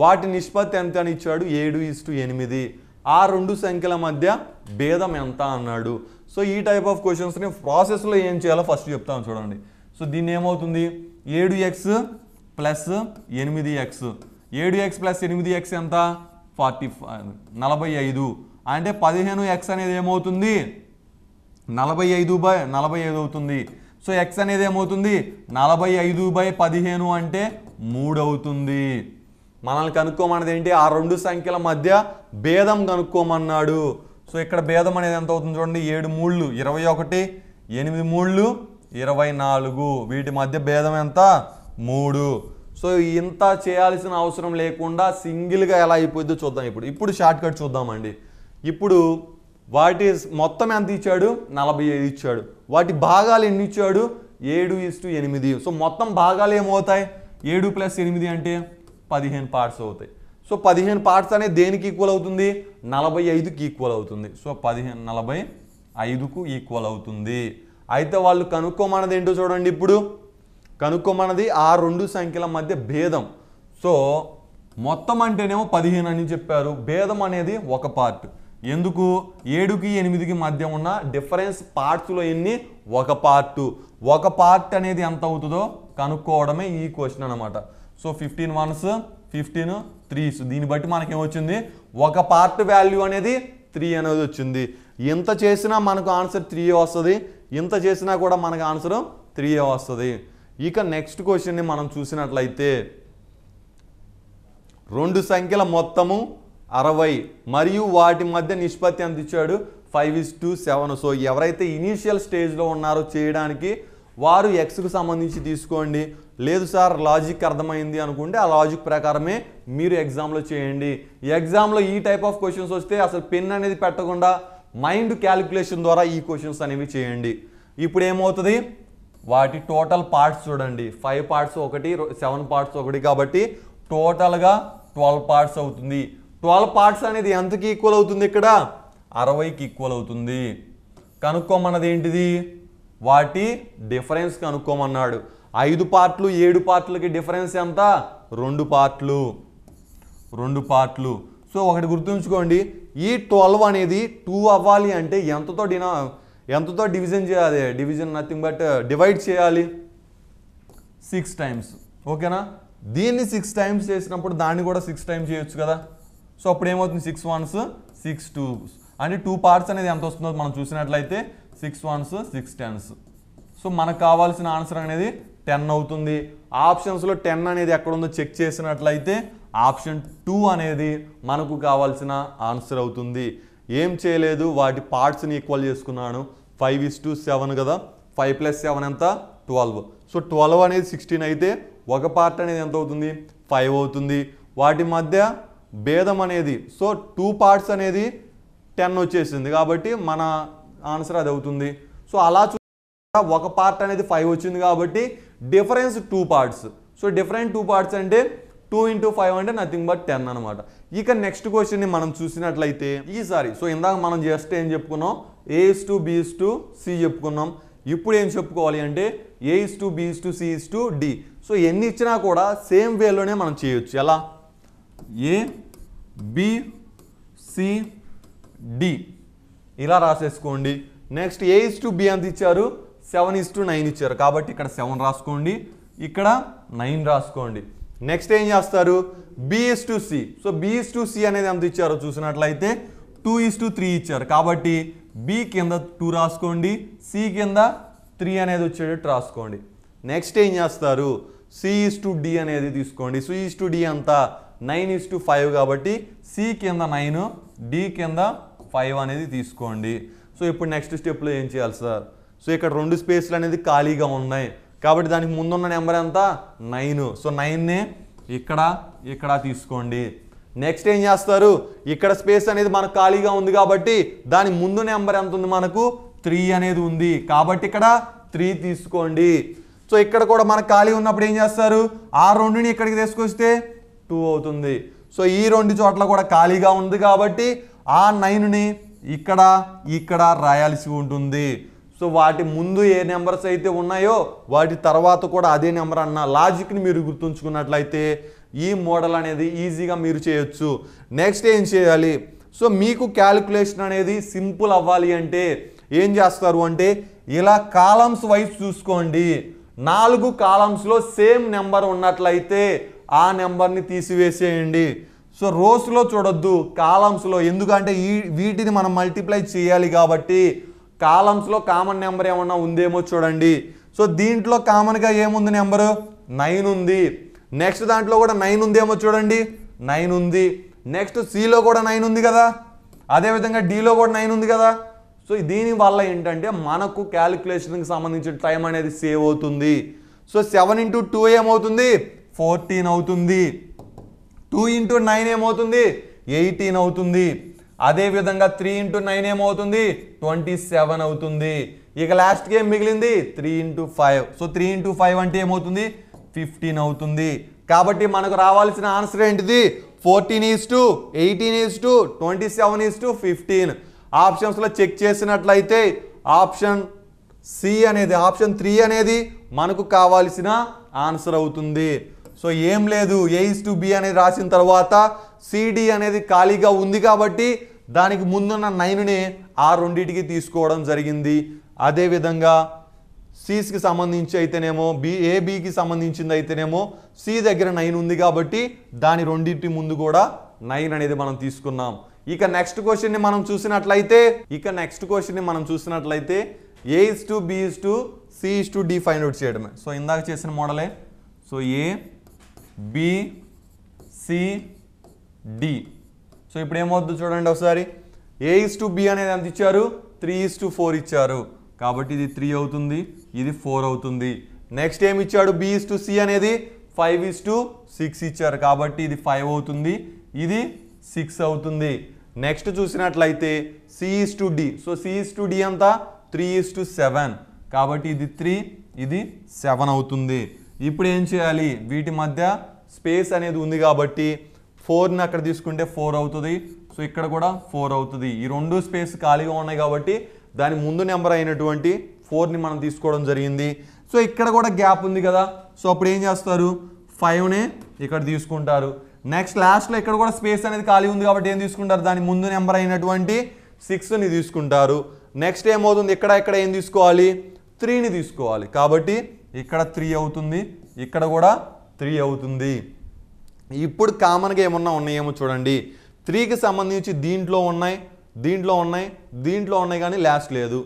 వాటి నిష్పత్తి ఎంత అని ఇచ్చాడు? 7:8. ఆ రెండు సంఖ్యల మధ్య భేదం ఎంత అన్నాడు. సో ఈ టైప్ ఆఫ్ క్వశ్చన్స్ని ప్రాసెస్లో ఏం చేయాలో ఫస్ట్ చెప్తాను చూడండి. సో దీన్ని ఏమవుతుంది? 7x + 8x. 7x + 8x ఎంత? 45. అంటే 15x అనేది ఏమవుతుంది? 45/45 అవుతుంది. సో x అనేది ఏమవుతుంది? 45/15 అంటే 3 అవుతుంది. మనల్ని కనుక్కోమన్నది ఏంటి? ఆ రెండు సంఖ్యల మధ్య భేదం కనుక్కోమన్నాడు. సో ఇక్కడ భేదం అనేది ఎంత అవుతుంది చూడండి. 7 3 21, 8 3 24. వీటి మధ్య భేదం ఎంత? 3. సో ఇంత చేయాల్సిన అవసరం లేకుండా సింగిల్గా ఎలా అయిపోద్దో చూద్దాం. ఇప్పుడు షార్ట్ కట్ చూద్దామండి. ఇప్పుడు వాటి మొత్తం ఎంత ఇచ్చాడు? 45 ఇచ్చాడు. వాటి భాగాలు ఎన్ని ఇచ్చాడు? 7:8. సో మొత్తం భాగాలు ఏమవుతాయి? 7 + 8 అంటే 15 పార్ట్స్ అవుతాయి. సో 15 పార్ట్స్ అనేది దేనికి ఈక్వల్ అవుతుంది? 45కి ఈక్వల్ అవుతుంది. సో 45కు ఈక్వల్ అవుతుంది. అయితే వాళ్ళు కనుక్కోమన్నది ఏంటో చూడండి. ఇప్పుడు కనుక్కోమన్నది ఆ రెండు సంఖ్యల మధ్య భేదం. సో మొత్తం అంటేనేమో 15 అని చెప్పారు. భేదం అనేది ఒక పార్ట్. ఎందుకు? 7కి 8కి మధ్య ఉన్న డిఫరెన్స్ పార్ట్స్లో ఎన్ని? ఒక పార్ట్. ఒక పార్ట్ అనేది ఎంత అవుతుందో కనుక్కోవడమే ఈ క్వశ్చన్ అనమాట. So 15 1s 15 3s. దీన్ని బట్టి మనకేమొచ్చింది? ఒక పార్ట్ వాల్యూ అనేది 3 అనేది వచ్చింది. ఇంత చేసినా మనకు ఆన్సర్ 3 వస్తుంది. ఇంత చేసినా కూడా మనకు ఆన్సర్ 3 వస్తుంది. ఇక నెక్స్ట్ క్వశ్చన్ని మనం చూసినట్లయితే రెండు సంఖ్యల మొత్తము 60 మరియు వాటి మధ్య నిష్పత్తి ఎంత ఇచ్చాడు? 5:7. సో ఎవరైతే ఇనీషియల్ స్టేజ్లో ఉన్నారో చేయడానికి వారు ఎక్స్కు సంబంధించి తీసుకోండి. లేదు సార్ లాజిక్ అర్థమైంది అనుకుంటే ఆ లాజిక్ ప్రకారమే మీరు ఎగ్జామ్లో చేయండి. ఎగ్జామ్లో ఈ టైప్ ఆఫ్ క్వశ్చన్స్ వస్తే అసలు పెన్ అనేది పెట్టకుండా మైండ్ క్యాలిక్యులేషన్ ద్వారా ఈ క్వశ్చన్స్ అనేవి చేయండి. ఇప్పుడు ఏమవుతుంది? వాటి టోటల్ పార్ట్స్ చూడండి. 5 పార్ట్స్ ఒకటి, 7 పార్ట్స్ ఒకటి, కాబట్టి టోటల్గా 12 పార్ట్స్ అవుతుంది. 12 పార్ట్స్ అనేది ఎంతకి ఈక్వల్ అవుతుంది? ఇక్కడ 60కి ఈక్వల్ అవుతుంది. కనుక్కోమన్నది ఏంటిది? వాటి డిఫరెన్స్ కనుక్కోమన్నాడు. 5 పార్ట్లు 7 పార్ట్లకి డిఫరెన్స్ ఎంత? 2 పార్ట్లు. సో ఒకటి గుర్తుంచుకోండి, ఈ 12 అనేది 2 అవ్వాలి అంటే ఎంతతో డివిజన్ చేయాలి? డివిజన్ నథింగ్ బట్ డివైడ్ చేయాలి 6 టైమ్స్. ఓకేనా? దీన్ని 6 టైమ్స్ చేసినప్పుడు దాన్ని కూడా 6 టైమ్స్ చేయొచ్చు కదా. సో అప్పుడు ఏమవుతుంది? 6 1s 6 2s. అంటే 2 పార్ట్స్ అనేది ఎంత వస్తుందో మనం చూసినట్లయితే 6 1s 6 10s. సో మనకు కావాల్సిన ఆన్సర్ అనేది 10 అవుతుంది. ఆప్షన్స్లో 10 అనేది ఎక్కడ ఉందో చెక్ చేసినట్లయితే ఆప్షన్ 2 అనేది మనకు కావాల్సిన ఆన్సర్ అవుతుంది. ఏం చేయలేదు, వాటి పార్ట్స్ని ఈక్వల్ చేసుకున్నాను. 5:7 కదా. 5 + 7 ఎంత? 12. సో 12 అనేది 16 అయితే ఒక పార్ట్ అనేది ఎంత అవుతుంది? 5 అవుతుంది. వాటి మధ్య భేదం అనేది సో 2 పార్ట్స్ అనేది 10 వచ్చేసింది కాబట్టి మన ఆన్సర్ అది అవుతుంది. సో అలా ఒక పార్ట్ అనేది 5 వచ్చింది కాబట్టి difference 2 parts. So different 2 parts అంటే 2 × 5 అంటే నథింగ్ బట్ 10 అనమాట. ఇక నెక్స్ట్ క్వశ్చన్ని మనం చూసినట్లయితే ఈసారి సో ఇందాక మనం జస్ట్ ఏం చెప్పుకున్నాం A:B:C చెప్పుకున్నాం. ఇప్పుడు ఏం చెప్పుకోవాలి అంటే A:B:C:D. సో ఎన్ని ఇచ్చినా కూడా సేమ్ వేలోనే మనం చేయొచ్చు. ఎలా A:B:C:D ఇలా రాసేసుకోండి. నెక్స్ట్ A:B ఎంత ఇచ్చారు 7:9 ఇచ్చారు కాబట్టి ఇక్కడ 7 రాసుకోండి, ఇక్కడ 9 రాసుకోండి. నెక్స్ట్ ఏం చేస్తారు B:C. సో B:C అనేది ఎంత ఇచ్చారో చూసినట్లయితే 2:3 ఇచ్చారు కాబట్టి B కింద 2 రాసుకోండి, C కింద 3 అనేది వచ్చేటట్టు రాసుకోండి. నెక్స్ట్ ఏం చేస్తారు C:D అనేది తీసుకోండి. C:D అంతా 9:5 కాబట్టి C కింద 9 D కింద 5 అనేది తీసుకోండి. సో ఇప్పుడు నెక్స్ట్ స్టెప్లో ఏం చేయాలి సార్? సో ఇక్కడ 2 స్పేస్లు అనేది ఖాళీగా ఉన్నాయి కాబట్టి దానికి ముందున్న నెంబర్ ఎంత 9. సో 9నే ఇక్కడ తీసుకోండి. నెక్స్ట్ ఏం చేస్తారు ఇక్కడ స్పేస్ అనేది మనకు ఖాళీగా ఉంది కాబట్టి దాని ముందు నెంబర్ ఎంత ఉంది మనకు 3 అనేది ఉంది కాబట్టి ఇక్కడ 3 తీసుకోండి. సో ఇక్కడ కూడా మనకు ఖాళీ ఉన్నప్పుడు ఏం చేస్తారు ఆ 2ని ఇక్కడికి తీసుకొస్తే 2 అవుతుంది. సో ఈ 2 చోట్ల కూడా ఖాళీగా ఉంది కాబట్టి ఆ 9ని ఇక్కడ రాయాల్సి ఉంటుంది. సో వాటి ముందు ఏ నెంబర్స్ అయితే ఉన్నాయో వాటి తర్వాత కూడా అదే నెంబర్ అన్న లాజిక్ని మీరు గుర్తుంచుకున్నట్లయితే ఈ మోడల్ అనేది ఈజీగా మీరు చేయొచ్చు. నెక్స్ట్ ఏం చేయాలి సో మీకు క్యాలిక్యులేషన్ అనేది సింపుల్ అవ్వాలి అంటే ఏం చేస్తారు అంటే ఇలా కాలమ్స్ వైజ్ చూసుకోండి. 4 కాలమ్స్లో సేమ్ నెంబర్ ఉన్నట్లయితే ఆ నెంబర్ని తీసివేసేయండి. సో రోస్లో చూడొద్దు కాలమ్స్లో, ఎందుకంటే వీటిని మనం మల్టిప్లై చేయాలి కాబట్టి కాలమ్స్లో కామన్ నెంబర్ ఏమన్నా ఉందేమో చూడండి. సో దీంట్లో కామన్గా ఏముంది నెంబరు 9 ఉంది. నెక్స్ట్ దాంట్లో కూడా 9 ఉందేమో చూడండి 9 ఉంది. నెక్స్ట్ సిలో కూడా 9 ఉంది కదా, అదేవిధంగా డిలో కూడా 9 ఉంది కదా. సో దీనివల్ల ఏంటంటే మనకు క్యాలిక్యులేషన్కి సంబంధించిన టైం అనేది సేవ్ అవుతుంది. సో 7 × 2 ఏమవుతుంది 14 అవుతుంది, 2 × 9 ఏమవుతుంది 18 అవుతుంది, అదేవిధంగా 3 × 9 ఏమవుతుంది 27 అవుతుంది. ఇక లాస్ట్కి ఏం మిగిలింది 3 × 5. సో 3 × 5 అంటే ఏమవుతుంది 15 అవుతుంది. కాబట్టి మనకు రావాల్సిన ఆన్సర్ ఏంటిది 14:18:27:15. ఆప్షన్స్లో చెక్ చేసినట్లయితే ఆప్షన్ 3 అనేది మనకు కావాల్సిన ఆన్సర్ అవుతుంది. సో ఏం లేదు A:B అనేది రాసిన తర్వాత CD అనేది ఖాళీగా ఉంది కాబట్టి దానికి ముందున్న 9ని ఆ రెండింటికి తీసుకోవడం జరిగింది. అదేవిధంగా Cకి సంబంధించి అయితేనేమో ABకి సంబంధించింది అయితేనేమో C దగ్గర 9 ఉంది కాబట్టి దాని రెండింటి ముందు కూడా 9 అనేది మనం తీసుకున్నాం. ఇక నెక్స్ట్ క్వశ్చన్ని మనం చూసినట్లయితే A:B:C:D ఫైండ్ అవుట్ చేయడమే. సో ఇందాక చేసిన మోడలే. So A:B:C:D. సో ఇప్పుడు ఏమవుతుందో చూడండి ఒకసారి. A:B అనేది ఎంత ఇచ్చారు 3:4 ఇచ్చారు కాబట్టి ఇది 3 అవుతుంది, ఇది 4 అవుతుంది. నెక్స్ట్ ఏమి ఇచ్చాడు B:C అనేది 5:6 ఇచ్చారు కాబట్టి ఇది 5 అవుతుంది, ఇది 6 అవుతుంది. నెక్స్ట్ చూసినట్లయితే C:D. సో C:D అంతా 3:7 కాబట్టి ఇది 3, ఇది 7 అవుతుంది. ఇప్పుడు ఏం చేయాలి వీటి మధ్య స్పేస్ అనేది ఉంది కాబట్టి 4ని అక్కడ తీసుకుంటే 4 అవుతుంది. సో ఇక్కడ కూడా 4 అవుతుంది. ఈ 2 స్పేస్ ఖాళీగా ఉన్నాయి కాబట్టి దాని ముందు నెంబర్ అయినటువంటి 4ని మనం తీసుకోవడం జరిగింది. సో ఇక్కడ కూడా గ్యాప్ ఉంది కదా, సో అప్పుడు ఏం చేస్తారు 5నే ఇక్కడ తీసుకుంటారు. నెక్స్ట్ లాస్ట్లో ఇక్కడ కూడా స్పేస్ అనేది ఖాళీ ఉంది కాబట్టి ఏం తీసుకుంటారు దాని ముందు నెంబర్ అయినటువంటి 6ని తీసుకుంటారు. నెక్స్ట్ ఏమవుతుంది ఇక్కడ ఏం తీసుకోవాలి 3ని తీసుకోవాలి కాబట్టి ఇక్కడ 3 అవుతుంది, ఇక్కడ కూడా 3 అవుతుంది. ఇప్పుడు కామన్గా ఏమన్నా ఉన్నాయేమో చూడండి. 3కి సంబంధించి దీంట్లో ఉన్నాయి కానీ లాస్ట్ లేదు.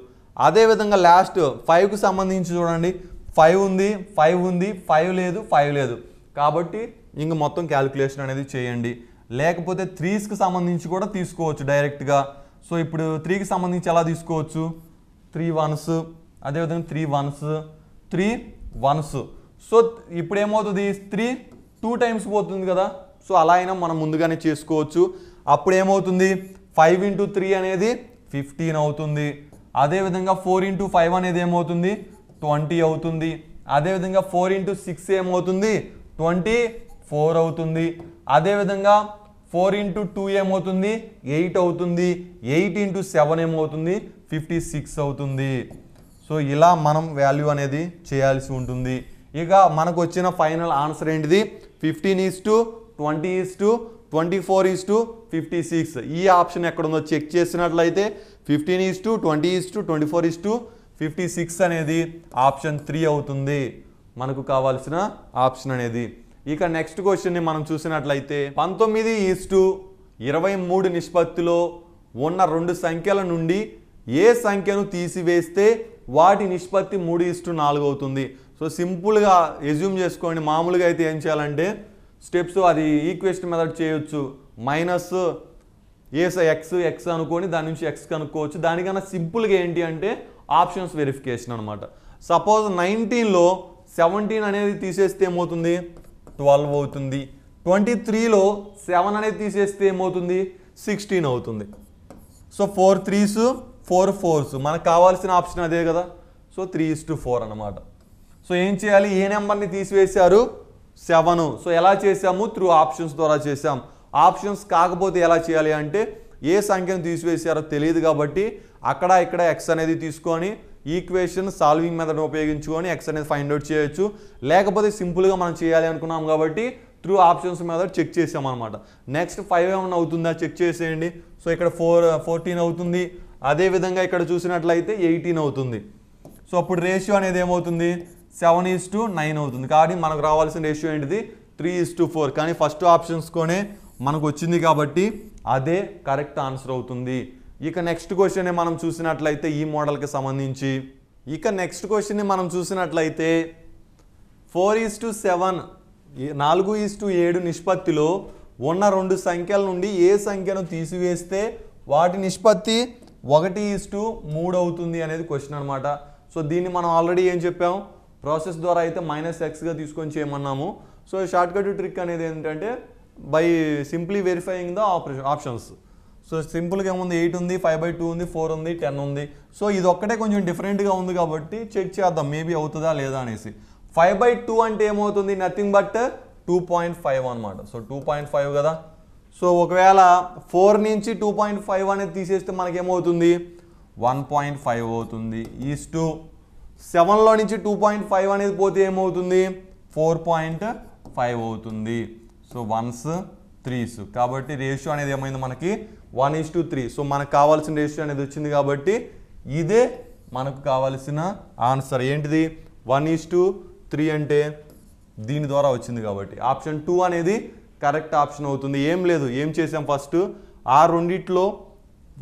అదేవిధంగా లాస్ట్ 5కి సంబంధించి చూడండి 5 ఉంది, 5 లేదు కాబట్టి ఇంక మొత్తం క్యాలిక్యులేషన్ అనేది చేయండి. లేకపోతే 3కి సంబంధించి కూడా తీసుకోవచ్చు డైరెక్ట్గా. సో ఇప్పుడు 3కి సంబంధించి ఎలా తీసుకోవచ్చు 3 1s, అదేవిధంగా 3 1s. సో ఇప్పుడు ఏమవుతుంది 3 2 టైమ్స్ పోతుంది కదా. సో అలా అయినా మనం ముందుగానే చేసుకోవచ్చు. అప్పుడు ఏమవుతుంది 5 × 3 అనేది 15 అవుతుంది. అదేవిధంగా 4 × 5 అనేది ఏమవుతుంది 20 అవుతుంది. అదేవిధంగా 4 × 6 ఏమవుతుంది 24 అవుతుంది. అదేవిధంగా 4 × 2 ఏమవుతుంది 8 అవుతుంది. 8 × 7 ఏమవుతుంది 56 అవుతుంది. సో ఇలా మనం వాల్యూ అనేది చేయాల్సి ఉంటుంది. ఇక మనకు వచ్చిన ఫైనల్ ఆన్సర్ ఏంటిది 15:20:24:56. ఈ ఆప్షన్ ఎక్కడ ఉందో చెక్ చేసినట్లయితే 15:20:24:56 అనేది ఆప్షన్ 3 అవుతుంది మనకు కావాల్సిన ఆప్షన్ అనేది. ఇక నెక్స్ట్ క్వశ్చన్ని మనం చూసినట్లయితే 19:23 నిష్పత్తిలో ఉన్న 2 సంఖ్యల నుండి ఏ సంఖ్యను తీసివేస్తే వాటి నిష్పత్తి 3:4 అవుతుంది. సో సింపుల్గా ఎజ్యూమ్ చేసుకోండి. మామూలుగా అయితే ఏం చేయాలంటే స్టెప్స్ అది ఈక్వేషన్ మెథడ్ చేయొచ్చు. మైనస్ ఎక్స్ అనుకొని దాని నుంచి ఎక్స్ కనుక్కోవచ్చు. దానికన్నా సింపుల్గా ఏంటి అంటే ఆప్షన్స్ వెరిఫికేషన్ అనమాట. సపోజ్ 19లో 17 అనేది తీసేస్తే ఏమవుతుంది 12 అవుతుంది. 23లో 7 అనేది తీసేస్తే ఏమవుతుంది 16 అవుతుంది. సో 4 3s 4 4s మనకు కావాల్సిన ఆప్షన్ అదే కదా. సో 3:4 అనమాట. సో ఏం చేయాలి, ఏ నెంబర్ని తీసివేశారు 7. సో ఎలా చేసాము త్రూ ఆప్షన్స్ ద్వారా చేసాం. ఆప్షన్స్ కాకపోతే ఎలా చేయాలి అంటే ఏ సంఖ్యను తీసివేశారో తెలియదు కాబట్టి అక్కడ ఇక్కడ ఎక్స్ అనేది తీసుకొని ఈక్వేషన్ సాల్వింగ్ మెథడ్ ఉపయోగించుకొని ఎక్స్ అనేది ఫైండ్ అవుట్ చేయొచ్చు. లేకపోతే సింపుల్గా మనం చేయాలి అనుకున్నాం కాబట్టి త్రూ ఆప్షన్స్ మెథడ్ చెక్ చేసామన్నమాట. నెక్స్ట్ 5 ఏమన్నా అవుతుందా చెక్ చేసేయండి. సో ఇక్కడ 14 అవుతుంది. అదేవిధంగా ఇక్కడ చూసినట్లయితే 18 అవుతుంది. సో అప్పుడు రేషియో అనేది ఏమవుతుంది 7:9 అవుతుంది. కాబట్టి మనకు రావాల్సిన రేషియో ఏంటిది 3:4. కానీ ఫస్ట్ ఆప్షన్స్లోనే మనకు వచ్చింది కాబట్టి అదే కరెక్ట్ ఆన్సర్ అవుతుంది. ఇక నెక్స్ట్ క్వశ్చన్ మనం చూసినట్లయితే ఈ మోడల్కి సంబంధించి 4:7 4:7 నిష్పత్తిలో ఉన్న 2 సంఖ్యల నుండి ఏ సంఖ్యను తీసివేస్తే వాటి నిష్పత్తి 1:3 అవుతుంది అనేది క్వశ్చన్ అనమాట. సో దీన్ని మనం ఆల్రెడీ ఏం చెప్పాము ప్రాసెస్ ద్వారా అయితే -xగా తీసుకొని చేయమన్నాము. సో షార్ట్కట్ ట్రిక్ అనేది ఏంటంటే by simply verifying the options. So సింపుల్గా ఏముంది 8 ఉంది, 5/2 ఉంది, 4 ఉంది, 10 ఉంది. సో ఇది ఒక్కటే కొంచెం డిఫరెంట్గా ఉంది కాబట్టి చెక్ చేద్దాం మేబీ అవుతుందా లేదా అనేసి. 5/2 అంటే ఏమవుతుంది నథింగ్ బట్ 2.5 అనమాట. సో 2.5 కదా. సో ఒకవేళ 4 నుంచి 2.5 అనేది తీసేస్తే మనకేమవుతుంది 1.5 అవుతుంది. 7లో నుంచి 2.5 అనేది పోతే ఏమవుతుంది 4.5 అవుతుంది. సో 1s 3s కాబట్టి రేషియో అనేది ఏమైంది మనకి 1:3. సో మనకు కావాల్సిన రేషియో అనేది వచ్చింది కాబట్టి ఇదే మనకు కావాల్సిన ఆన్సర్. ఏంటిది 1:3 అంటే దీని ద్వారా వచ్చింది కాబట్టి ఆప్షన్ 2 అనేది కరెక్ట్ ఆప్షన్ అవుతుంది. ఏం లేదు, ఏం చేసాం ఫస్ట్ ఆ రెండిట్లో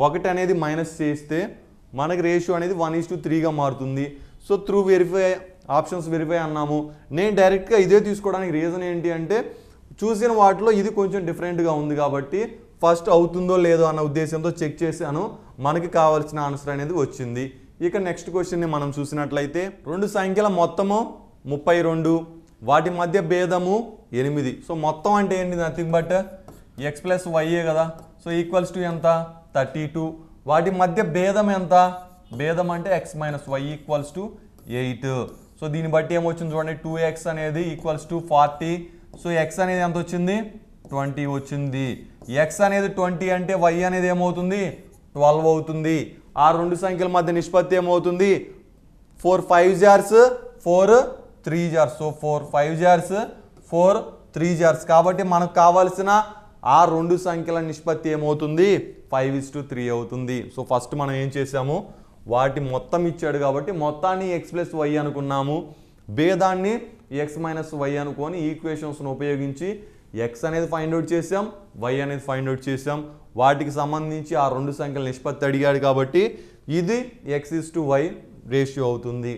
1 అనేది మైనస్ చేస్తే మనకి రేషియో అనేది 1:3గా మారుతుంది. సో త్రూ ఆప్షన్స్ వెరిఫై అన్నాము. నేను డైరెక్ట్గా ఇదే తీసుకోవడానికి రీజన్ ఏంటి అంటే చూసిన వాటిలో ఇది కొంచెం డిఫరెంట్గా ఉంది కాబట్టి ఫస్ట్ అవుతుందో లేదో అన్న ఉద్దేశంతో చెక్ చేశాను. మనకి కావాల్సిన ఆన్సర్ అనేది వచ్చింది. ఇక నెక్స్ట్ క్వశ్చన్ని మనం చూసినట్లయితే 2 సంఖ్యల మొత్తము 32, వాటి మధ్య భేదము 8. సో మొత్తం అంటే ఏంటి నథింగ్ బట్ x + y కదా. సో ఈక్వల్స్ టు ఎంత 32. వాటి మధ్య భేదం ఎంత, భేదం అంటే x - y = 8. సో దీన్ని బట్టి ఏమొచ్చింది చూడండి 2x అనేది = 40. సో x అనేది ఎంత వచ్చింది 20 వచ్చింది. x అనేది 20 అంటే y అనేది ఏమవుతుంది 12 అవుతుంది. ఆ 2 సంఖ్యల మధ్య నిష్పత్తి ఏమవుతుంది 4 5 jars 4 3 jars. So 4 5 jars 4 3 jars కాబట్టి మనకు కావాల్సిన ఆ 2 సంఖ్యల నిష్పత్తి ఏమవుతుంది 5:3 అవుతుంది. సో ఫస్ట్ మనం ఏం చేసాము వాటి మొత్తం ఇచ్చాడు కాబట్టి మొత్తాన్ని x + y అనుకున్నాము, భేదాన్ని x - y అనుకొని ఈక్వేషన్స్ను ఉపయోగించి x అనేది ఫైండ్ అవుట్ చేసాం, y అనేది ఫైండ్ అవుట్ చేసాం. వాటికి సంబంధించి ఆ 2 సంఖ్యల నిష్పత్తి అడిగాడు కాబట్టి ఇది x:y రేషియో అవుతుంది.